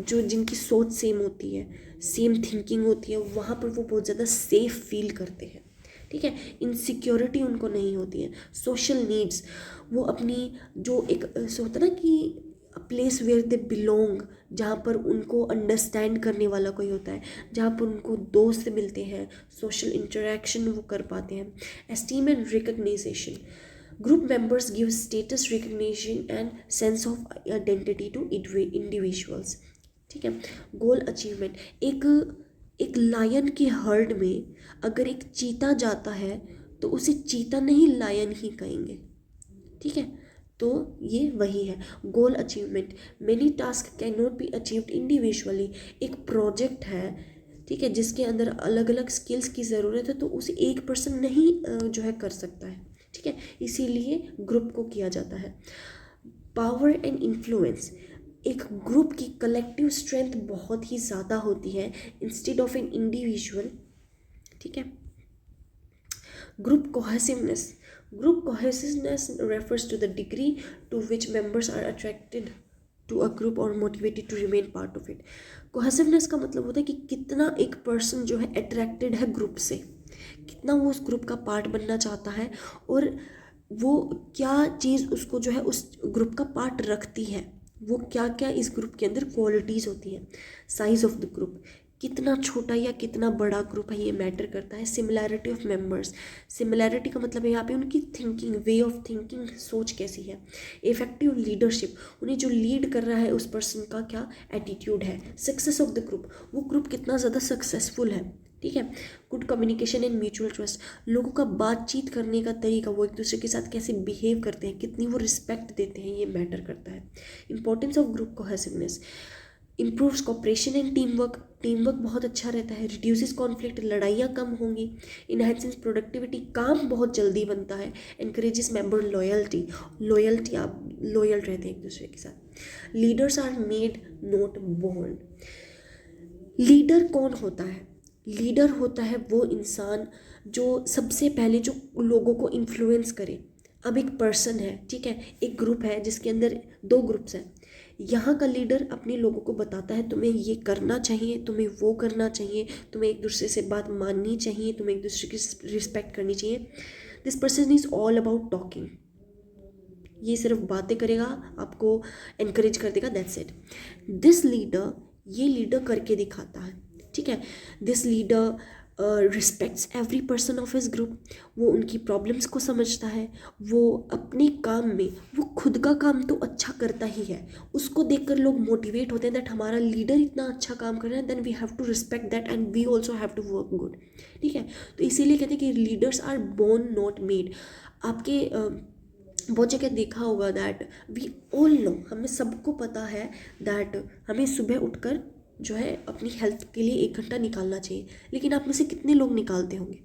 जो जिनकी सोच सेम होती है, सेम थिंकिंग होती है, वहाँ पर वो बहुत ज़्यादा सेफ फील करते हैं, ठीक है। इनसिक्योरिटी उनको नहीं होती है। सोशल नीड्स, वो अपनी जो एक सो होता है ना कि प्लेस वेयर दे बिलोंग, जहाँ पर उनको अंडरस्टैंड करने वाला कोई होता है, जहाँ पर उनको दोस्त मिलते हैं, सोशल इंटरेक्शन वो कर पाते हैं। Esteem and recognition, group members give status, recognition and sense of identity to individuals, ठीक है। गोल अचीवमेंट, एक लायन के हर्ड में अगर एक चीता जाता है तो उसे चीता नहीं लायन ही कहेंगे, ठीक है। तो ये वही है goal achievement. Many task can not be achieved individually, एक प्रोजेक्ट है, ठीक है, जिसके अंदर अलग अलग स्किल्स की ज़रूरत है, तो उसे एक पर्सन नहीं जो है कर सकता है, ठीक है। इसीलिए ग्रुप को किया जाता है। पावर एंड इन्फ्लुएंस, एक ग्रुप की कलेक्टिव स्ट्रेंथ बहुत ही ज़्यादा होती है इंस्टेड ऑफ एन इंडिविजुअल, ठीक है। Group cohesiveness, group cohesiveness refers to the degree to which members are attracted to a group or motivated to remain part of it. Cohesiveness का मतलब होता है कि कितना एक पर्सन जो है अट्रैक्टेड है ग्रुप से, कितना वो उस ग्रुप का पार्ट बनना चाहता है, और वो क्या चीज़ उसको जो है उस ग्रुप का पार्ट रखती है, वो क्या क्या इस ग्रुप के अंदर क्वालिटीज़ होती हैं। साइज ऑफ द ग्रुप, कितना छोटा या कितना बड़ा ग्रुप है ये मैटर करता है। सिमिलैरिटी ऑफ मेंबर्स, सिमिलैरिटी का मतलब है यहाँ पे उनकी थिंकिंग, वे ऑफ थिंकिंग, सोच कैसी है। इफेक्टिव लीडरशिप, उन्हें जो लीड कर रहा है उस पर्सन का क्या एटीट्यूड है। सक्सेस ऑफ द ग्रुप, वो ग्रुप कितना ज़्यादा सक्सेसफुल है, ठीक है। Good communication and mutual trust, लोगों का बातचीत करने का तरीका, वो एक दूसरे के साथ कैसे बिहेव करते हैं, कितनी वो रिस्पेक्ट देते हैं, ये मैटर करता है। Importance of group cohesiveness, improves cooperation and team work, team work बहुत अच्छा रहता है। रिड्यूसेस कॉन्फ्लिक्ट, लड़ाइयाँ कम होंगी। इनहेंसेस प्रोडक्टिविटी, काम बहुत जल्दी बनता है। एनकरेजेस मेंबर लॉयल्टी, आप लॉयल रहते हैं एक दूसरे के साथ। Leaders are made not born, leader कौन होता है? लीडर होता है वो इंसान जो सबसे पहले जो लोगों को इन्फ्लुएंस करे। अब एक पर्सन है, ठीक है, एक ग्रुप है जिसके अंदर 2 ग्रुप्स हैं। यहाँ का लीडर अपने लोगों को बताता है तुम्हें ये करना चाहिए, तुम्हें वो करना चाहिए, तुम्हें एक दूसरे से बात माननी चाहिए, तुम्हें एक दूसरे की रिस्पेक्ट करनी चाहिए। This person is all about talking, ये सिर्फ बातें करेगा, आपको एनकरेज कर देगा, दैट्स इट। दिस लीडर, ये लीडर करके दिखाता है, ठीक है। This leader respects every person of his group, वो उनकी प्रॉब्लम्स को समझता है, वो अपने काम में, वो खुद का काम तो अच्छा करता ही है, उसको देखकर लोग मोटिवेट होते हैं दैट हमारा लीडर इतना अच्छा काम कर रहा है, then we have to respect that and we also have to work good, ठीक है। तो इसीलिए कहते हैं कि leaders are born not made. आपके बहुत जगह देखा होगा दैट वी ऑल नो, हमें सबको पता है दैट हमें सुबह उठकर जो है अपनी हेल्थ के लिए 1 घंटा निकालना चाहिए, लेकिन आप में से कितने लोग निकालते होंगे?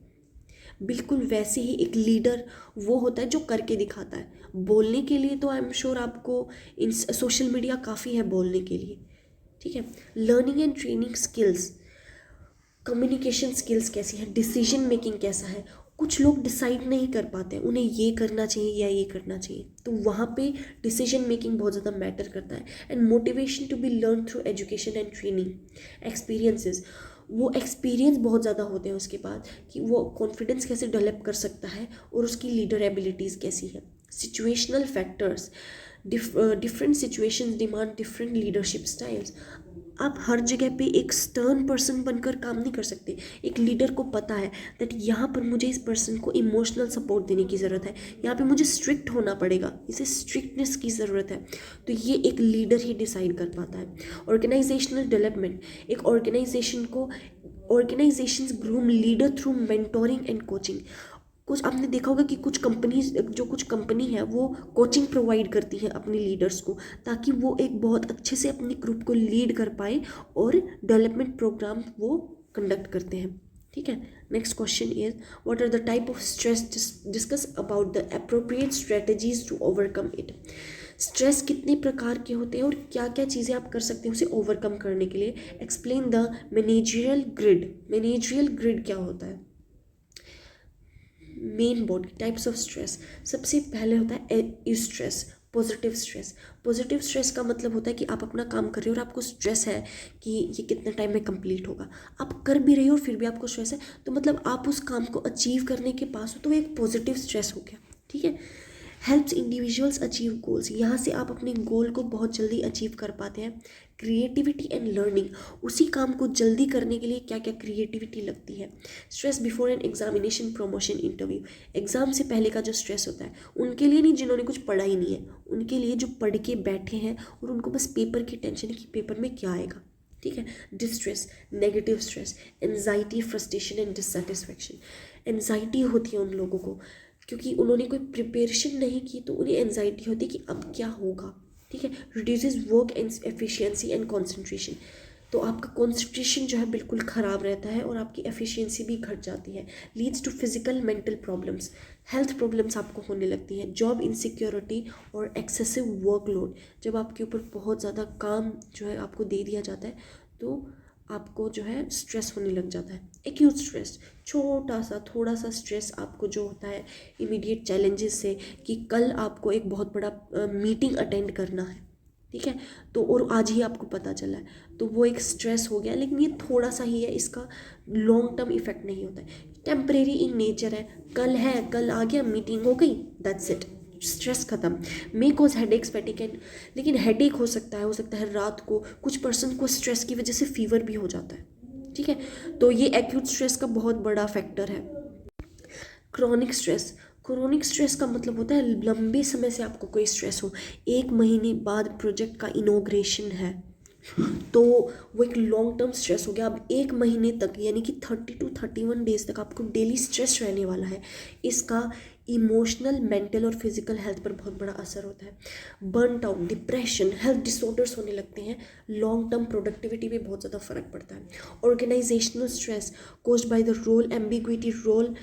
बिल्कुल वैसे ही एक लीडर वो होता है जो करके दिखाता है। बोलने के लिए तो आई एम श्योर आपको इन सोशल मीडिया काफ़ी है बोलने के लिए, ठीक है। Learning and training skills, communication skills कैसी है, डिसीजन मेकिंग कैसा है। कुछ लोग डिसाइड नहीं कर पाते, उन्हें ये करना चाहिए या ये करना चाहिए, तो वहाँ पे डिसीजन मेकिंग बहुत ज़्यादा मैटर करता है। And motivation to be learn through education and training. Experiences, वो एक्सपीरियंस बहुत ज़्यादा होते हैं उसके बाद कि वो कॉन्फिडेंस कैसे डेवलप कर सकता है और उसकी लीडर एबिलिटीज़ कैसी है। Situational factors, different situations demand different leadership styles. आप हर जगह पे एक स्टर्न पर्सन बनकर काम नहीं कर सकते। एक लीडर को पता है दैट यहाँ पर मुझे इस पर्सन को इमोशनल सपोर्ट देने की ज़रूरत है, यहाँ पे मुझे स्ट्रिक्ट होना पड़ेगा, इसे स्ट्रिक्टनेस की ज़रूरत है, तो ये एक लीडर ही डिसाइड कर पाता है। ऑर्गेनाइजेशनल डेवलपमेंट, एक organisations groom leader through mentoring and coaching. कुछ आपने देखा होगा कि कुछ कंपनी है वो कोचिंग प्रोवाइड करती है अपने लीडर्स को, ताकि वो एक बहुत अच्छे से अपने ग्रुप को लीड कर पाए और डेवलपमेंट प्रोग्राम वो कंडक्ट करते हैं। ठीक है। Next question is what are the type of stress, discuss about the appropriate strategies to overcome it. Stress कितने प्रकार के होते हैं और क्या क्या चीज़ें आप कर सकते हैं उसे ओवरकम करने के लिए। Explain the managerial grid. Managerial grid क्या होता है। Main body types of stress, सबसे पहले होता है stress, positive stress. Positive stress का मतलब होता है कि आप अपना काम कर रहे हो और आपको स्ट्रेस है कि ये कितने टाइम में कंप्लीट होगा, आप कर भी रहे हो फिर भी आपको स्ट्रेस है, तो मतलब आप उस काम को अचीव करने के पास हो, तो वो एक पॉजिटिव स्ट्रेस हो गया। ठीक है। हेल्प्स इंडिविजुअल्स अचीव गोल्स, यहाँ से आप अपने गोल को बहुत जल्दी अचीव कर पाते हैं। क्रिएटिविटी एंड लर्निंग, उसी काम को जल्दी करने के लिए क्या क्या क्रिएटिविटी लगती है। Stress before an examination, promotion, interview, exam से पहले का जो स्ट्रेस होता है उनके लिए नहीं जिन्होंने कुछ पढ़ा ही नहीं है, उनके लिए जो पढ़ के बैठे हैं और उनको बस पेपर की टेंशन है कि पेपर में क्या आएगा। ठीक है। Distress, negative stress, anxiety, frustration and dissatisfaction. Anxiety होती है उन लोगों को क्योंकि उन्होंने कोई प्रिपरेशन नहीं की, तो उन्हें एंजाइटी होती है कि अब क्या होगा। ठीक है। Reduces work and efficiency and concentration, तो आपका कंसंट्रेशन जो है बिल्कुल ख़राब रहता है और आपकी एफिशिएंसी भी घट जाती है। Leads to physical mental problems, health problems आपको होने लगती हैं। जॉब इनसिक्योरिटी और एक्सेसिव वर्कलोड, जब आपके ऊपर बहुत ज़्यादा काम जो है आपको दे दिया जाता है तो आपको जो है स्ट्रेस होने लग जाता है। एक्यूट स्ट्रेस, छोटा सा थोड़ा सा स्ट्रेस आपको जो होता है इमीडिएट चैलेंजेस से, कि कल आपको एक बहुत बड़ा मीटिंग अटेंड करना है। ठीक है। तो और आज ही आपको पता चला है, तो वो एक स्ट्रेस हो गया, लेकिन ये थोड़ा सा ही है, इसका लॉन्ग टर्म इफेक्ट नहीं होता है, टेम्परेरी इन नेचर है, कल आ गया, मीटिंग हो गई, दैट्स इट, स्ट्रेस खत्म। मे कोज हेडेक्स, फैटिग एंड, लेकिन हेडेक हो सकता है रात को, कुछ पर्सन को स्ट्रेस की वजह से फीवर भी हो जाता है। ठीक है। तो ये एक्यूट स्ट्रेस का बहुत बड़ा फैक्टर है। क्रॉनिक स्ट्रेस, क्रोनिक स्ट्रेस का मतलब होता है लंबे समय से आपको कोई स्ट्रेस हो, 1 महीने बाद प्रोजेक्ट का इनॉग्रेशन है तो वो एक लॉन्ग टर्म स्ट्रेस हो गया। अब 1 महीने तक यानी कि 30 to 31 डेज तक आपको डेली स्ट्रेस रहने वाला है। इसका इमोशनल, मेंटल और फिजिकल हेल्थ पर बहुत बड़ा असर होता है। Burn out, depression, health disorders होने लगते हैं। लॉन्ग टर्म प्रोडक्टिविटी पे बहुत ज़्यादा फर्क पड़ता है। Organisational stress caused by the role ambiguity, role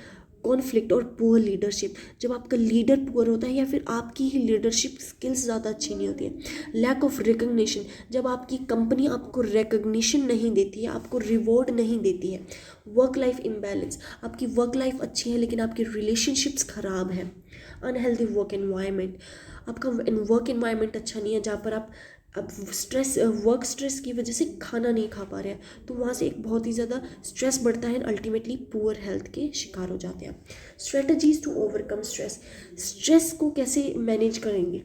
conflict और पुअर लीडरशिप, जब आपका लीडर पुअर होता है या फिर आपकी ही लीडरशिप स्किल्स ज़्यादा अच्छी नहीं होती है। लैक ऑफ रिकग्निशन, जब आपकी कंपनी आपको रिकग्निशन नहीं देती है, आपको रिवॉर्ड नहीं देती है। वर्क लाइफ इम्बैलेंस, आपकी वर्क लाइफ अच्छी है लेकिन आपकी रिलेशनशिप्स ख़राब हैं। अनहेल्दी वर्क एनवायरनमेंट, आपका वर्क एनवायरनमेंट अच्छा नहीं है जहाँ पर आप अब वर्क स्ट्रेस की वजह से खाना नहीं खा पा रहे हैं, तो वहाँ से एक बहुत ही ज़्यादा स्ट्रेस बढ़ता है, अल्टीमेटली पुअर हेल्थ के शिकार हो जाते हैं। Strategies to overcome stress, stress को कैसे मैनेज करेंगे।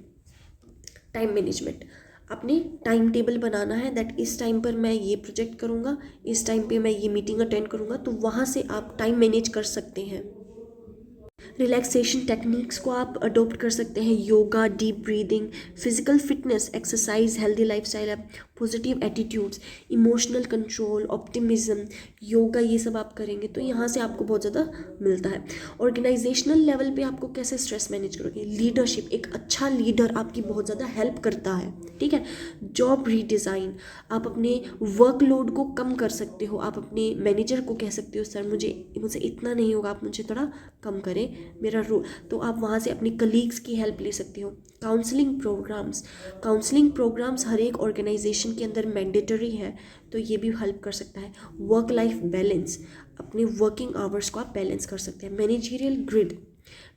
टाइम मैनेजमेंट, अपने टाइम टेबल बनाना है, दैट इस टाइम पर मैं ये प्रोजेक्ट करूँगा, इस टाइम पे मैं ये मीटिंग अटेंड करूँगा, तो वहाँ से आप टाइम मैनेज कर सकते हैं। रिलैक्सेशन टेक्निक्स को आप अडोप्ट कर सकते हैं, yoga, deep breathing, physical fitness, exercise, healthy lifestyle, positive attitudes, emotional control, optimism, yoga, ये सब आप करेंगे तो यहाँ से आपको बहुत ज़्यादा मिलता है। ऑर्गेनाइजेशनल लेवल पे आपको कैसे स्ट्रेस मैनेज करोगे। लीडरशिप, एक अच्छा लीडर आपकी बहुत ज़्यादा हेल्प करता है। ठीक है। जॉब रीडिज़ाइन, आप अपने वर्कलोड को कम कर सकते हो, आप अपने मैनेजर को कह सकते हो सर मुझे इतना नहीं होगा, आप मुझे थोड़ा कम करें मेरा रोल, तो आप वहाँ से अपने कलीग्स की हेल्प ले सकते हो। काउंसलिंग प्रोग्राम्स हर एक ऑर्गेनाइजेशन के अंदर मैंडेटरी है, तो ये भी हेल्प कर सकता है। वर्क लाइफ बैलेंस, अपने वर्किंग आवर्स को आप बैलेंस कर सकते हैं। Managerial grid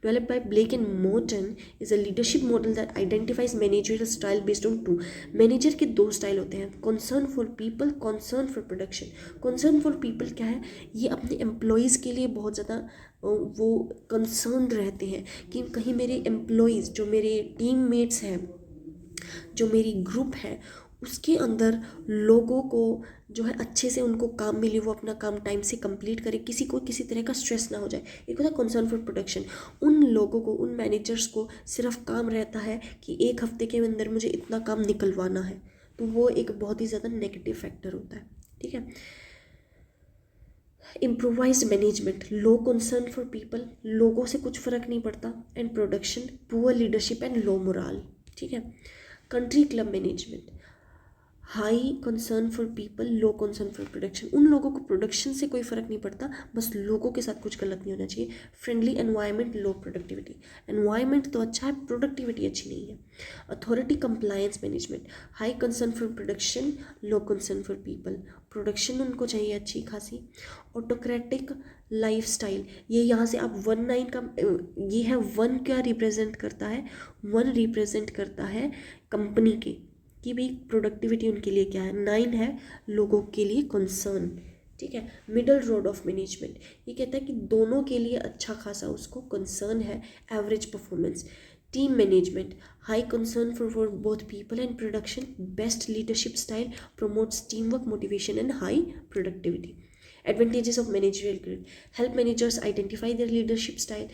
developed by Blake and Morton is a leadership model that identifies managerial style based on 2 manager के 2 स्टाइल होते हैं, concern for people, concern for production. Concern for people क्या है, ये अपने एम्प्लॉयज़ के लिए बहुत ज़्यादा वो कंसर्न रहते हैं कि कहीं मेरे एम्प्लॉयज़, जो मेरे टीममेट्स हैं, जो मेरी ग्रुप है, उसके अंदर लोगों को जो है अच्छे से उनको काम मिले, वो अपना काम टाइम से कंप्लीट करे, किसी को किसी तरह का स्ट्रेस ना हो जाए। एक होता है कंसर्न फॉर प्रोडक्शन, उन लोगों को, उन मैनेजर्स को सिर्फ काम रहता है कि 1 हफ्ते के अंदर मुझे इतना काम निकलवाना है, तो वो एक बहुत ही ज़्यादा नेगेटिव फैक्टर होता है। ठीक है। Improvised management, low concern for people, लोगों से कुछ फ़र्क नहीं पड़ता, and production, poor leadership and low morale. ठीक है। Country club management, high concern for people, low concern for production, उन लोगों को प्रोडक्शन से कोई फ़र्क नहीं पड़ता, बस लोगों के साथ कुछ गलत नहीं होना चाहिए। फ्रेंडली एनवायरनमेंट, लो प्रोडक्टिविटी, एनवायरनमेंट तो अच्छा है, प्रोडक्टिविटी अच्छी नहीं है। Authority compliance management, high concern for production, low concern for people, production उनको चाहिए अच्छी खासी। ऑटोक्रेटिक लाइफस्टाइल, ये यहाँ से आप 1 9 का ये है, 1 क्या रिप्रेजेंट करता है, 1 रिप्रेजेंट करता है कंपनी के कि भाई प्रोडक्टिविटी उनके लिए क्या है, 9 है लोगों के लिए कंसर्न, ठीक है। मिडल रोड ऑफ मैनेजमेंट, ये कहता है कि दोनों के लिए अच्छा खासा उसको कंसर्न है। Average performance, team management, high concern for both people and production, best leadership style, promotes team work, motivation and high productivity. Advantages of managerial grid, help managers identify their leadership style,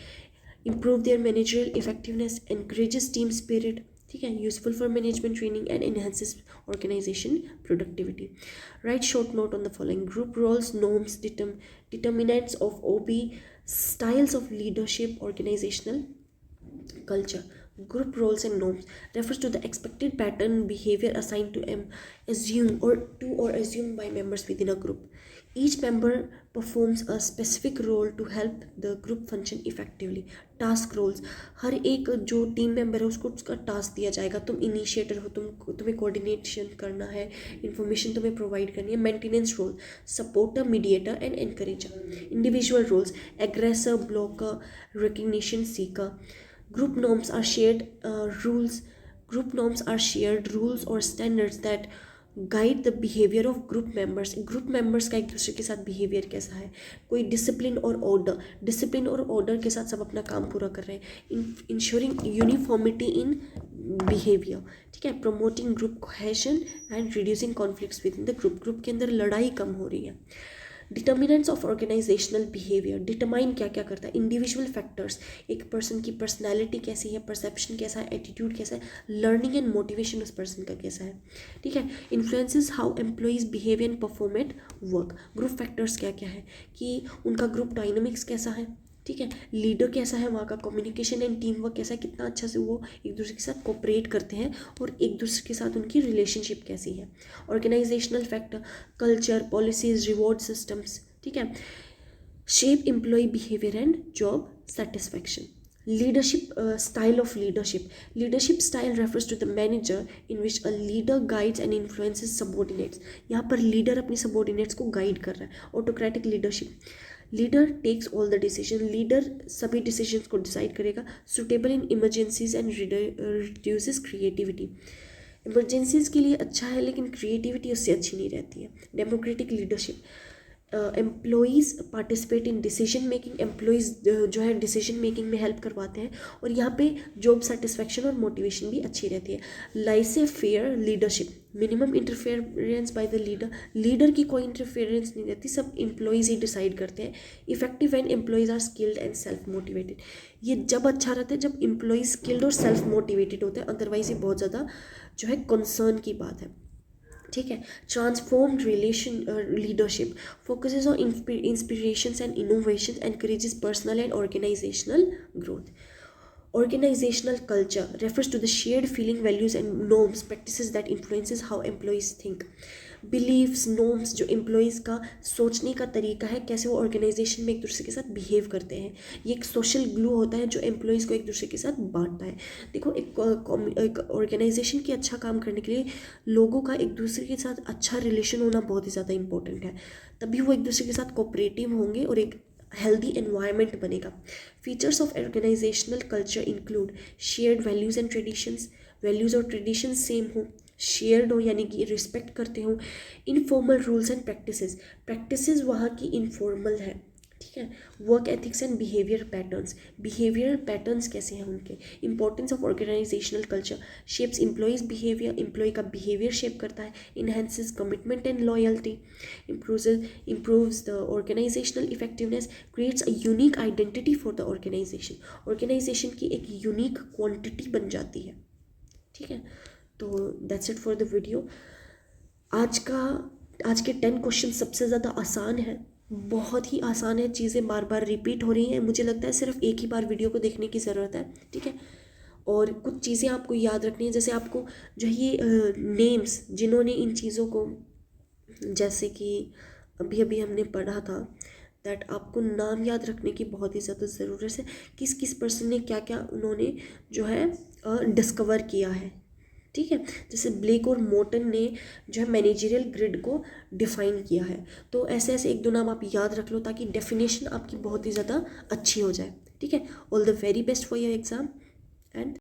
improve their managerial effectiveness, encourages team spirit, ठीक है, useful for management training and enhances organisation productivity. Write short note on the following, group roles, norms, determinants of OB, styles of leadership, organisational culture. Group roles and norms refers to the expected pattern behavior assigned to assumed by members within a group. Each member performs a specific role to help the group function effectively. Task roles, हर एक जो team member है उसको उसका task दिया जाएगा, तुम initiator हो, तुम्हें कोऑर्डिनेशन करना है, इंफॉर्मेशन तुम्हें प्रोवाइड करनी है। Maintenance role, supporter, mediator and encourager. Individual roles, aggressor, blocker, recognition seeker. Group norms are shared rules or standards that guide the behavior of group members. Group members का एक दूसरे के साथ behavior कैसा है, कोई discipline और order के साथ सब अपना काम पूरा कर रहे हैं। Ensuring uniformity in behavior, ठीक है। Promoting group cohesion and reducing conflicts within the group. Group के अंदर लड़ाई कम हो रही है। Determinants of organisational behaviour, determine क्या क्या करता है, इंडिविजुअल फैक्टर्स, एक पर्सन की पर्सनैलिटी कैसी है, परसेप्शन कैसा है, एटीट्यूड कैसा है, लर्निंग एंड मोटिवेशन उस पर्सन का कैसा है, ठीक है। Influences how employees behave and perform at work, group factors क्या क्या है कि उनका ग्रुप डायनामिक्स कैसा है, ठीक है। लीडर कैसा है, वहाँ का कम्युनिकेशन एंड टीम वर्क कैसा है, कितना अच्छा से वो एक दूसरे के साथ कोऑपरेट करते हैं और एक दूसरे के साथ उनकी रिलेशनशिप कैसी है। Organisational factor, culture, policies, reward systems, ठीक है। Shape employee behaviour and job satisfaction. Leadership style of leadership style refers to the manager in which a leader guides and influences subordinates, यहाँ पर लीडर अपनी subordinates को guide कर रहा है। Autocratic leadership, leader takes all the decision, leader सभी decisions को decide करेगा। Suitable in emergencies and reduces creativity, emergencies के लिए अच्छा है लेकिन क्रिएटिविटी उससे अच्छी नहीं रहती है। Democratic leadership, employees participate in decision making, employees जो है डिसीजन मेकिंग में हेल्प करवाते हैं और यहाँ पे जॉब सेटिस्फैक्शन और मोटिवेशन भी अच्छी रहती है। Laissez faire leadership, minimum interference by the leader की कोई इंटरफेरेंस नहीं रहती, सब एम्प्लॉइज़ ही डिसाइड करते हैं। Effective and employees are skilled and self motivated, ये जब अच्छा रहता है जब एम्प्लॉइज़ स्किल्ड और सेल्फ मोटिवेटेड होते हैं, अदरवाइज ये बहुत ज़्यादा जो है कंसर्न की बात है, ठीक है। Transformed leadership focuses on inspirations and innovation, encourages personal and organisational growth. Organizational culture refers to the shared feeling, values and norms, practices that influences how employees think. Beliefs, norms, जो employees का सोचने का तरीका है, कैसे वो organisation में एक दूसरे के साथ बिहेव करते हैं, ये एक सोशल ग्लू होता है जो एम्प्लॉयज़ को एक दूसरे के साथ बांटता है। देखो एक ऑर्गेनाइजेशन की अच्छा काम करने के लिए लोगों का एक दूसरे के साथ अच्छा रिलेशन होना बहुत ही ज़्यादा इंपॉर्टेंट है, तभी वो एक दूसरे के साथ कोऑपरेटिव होंगे और एक हेल्दी एनवायरनमेंट बनेगा। Features of organisational culture include shared values and traditions, values और ट्रेडिशंस सेम हो, शेयर्ड हो यानी कि रिस्पेक्ट करते हो। इनफॉर्मल रूल्स एंड प्रैक्टिसेस वहाँ की इनफॉर्मल है, ठीक है। Work ethics and behaviour patterns कैसे हैं उनके। Importance of organisational culture shapes employees behaviour, employee का बिहेवियर शेप करता है। Enhances commitment and loyalty, improves the organizational effectiveness, creates a unique identity for the organization की एक यूनिक क्वांटिटी बन जाती है, ठीक है। तो that's it for the video. आज के 10 क्वेश्चन सबसे ज़्यादा आसान है, बहुत ही आसान है, चीज़ें बार बार रिपीट हो रही हैं, मुझे लगता है सिर्फ एक ही बार वीडियो को देखने की ज़रूरत है, ठीक है। और कुछ चीज़ें आपको याद रखनी है, जैसे आपको जो है ये नेम्स जिन्होंने इन चीज़ों को, जैसे कि अभी अभी हमने पढ़ा था दैट आपको नाम याद रखने की बहुत ही ज़्यादा ज़रूरत है, किस किस पर्सन ने क्या क्या उन्होंने जो है डिस्कवर किया है। ठीक है, जैसे ब्लेक और मोर्टन ने जो है मैनेजरियल ग्रिड को डिफाइन किया है। तो ऐसे ऐसे एक दो नाम आप याद रख लो ताकि डेफिनेशन आपकी बहुत ही ज़्यादा अच्छी हो जाए। ठीक है, all the very best for your exam and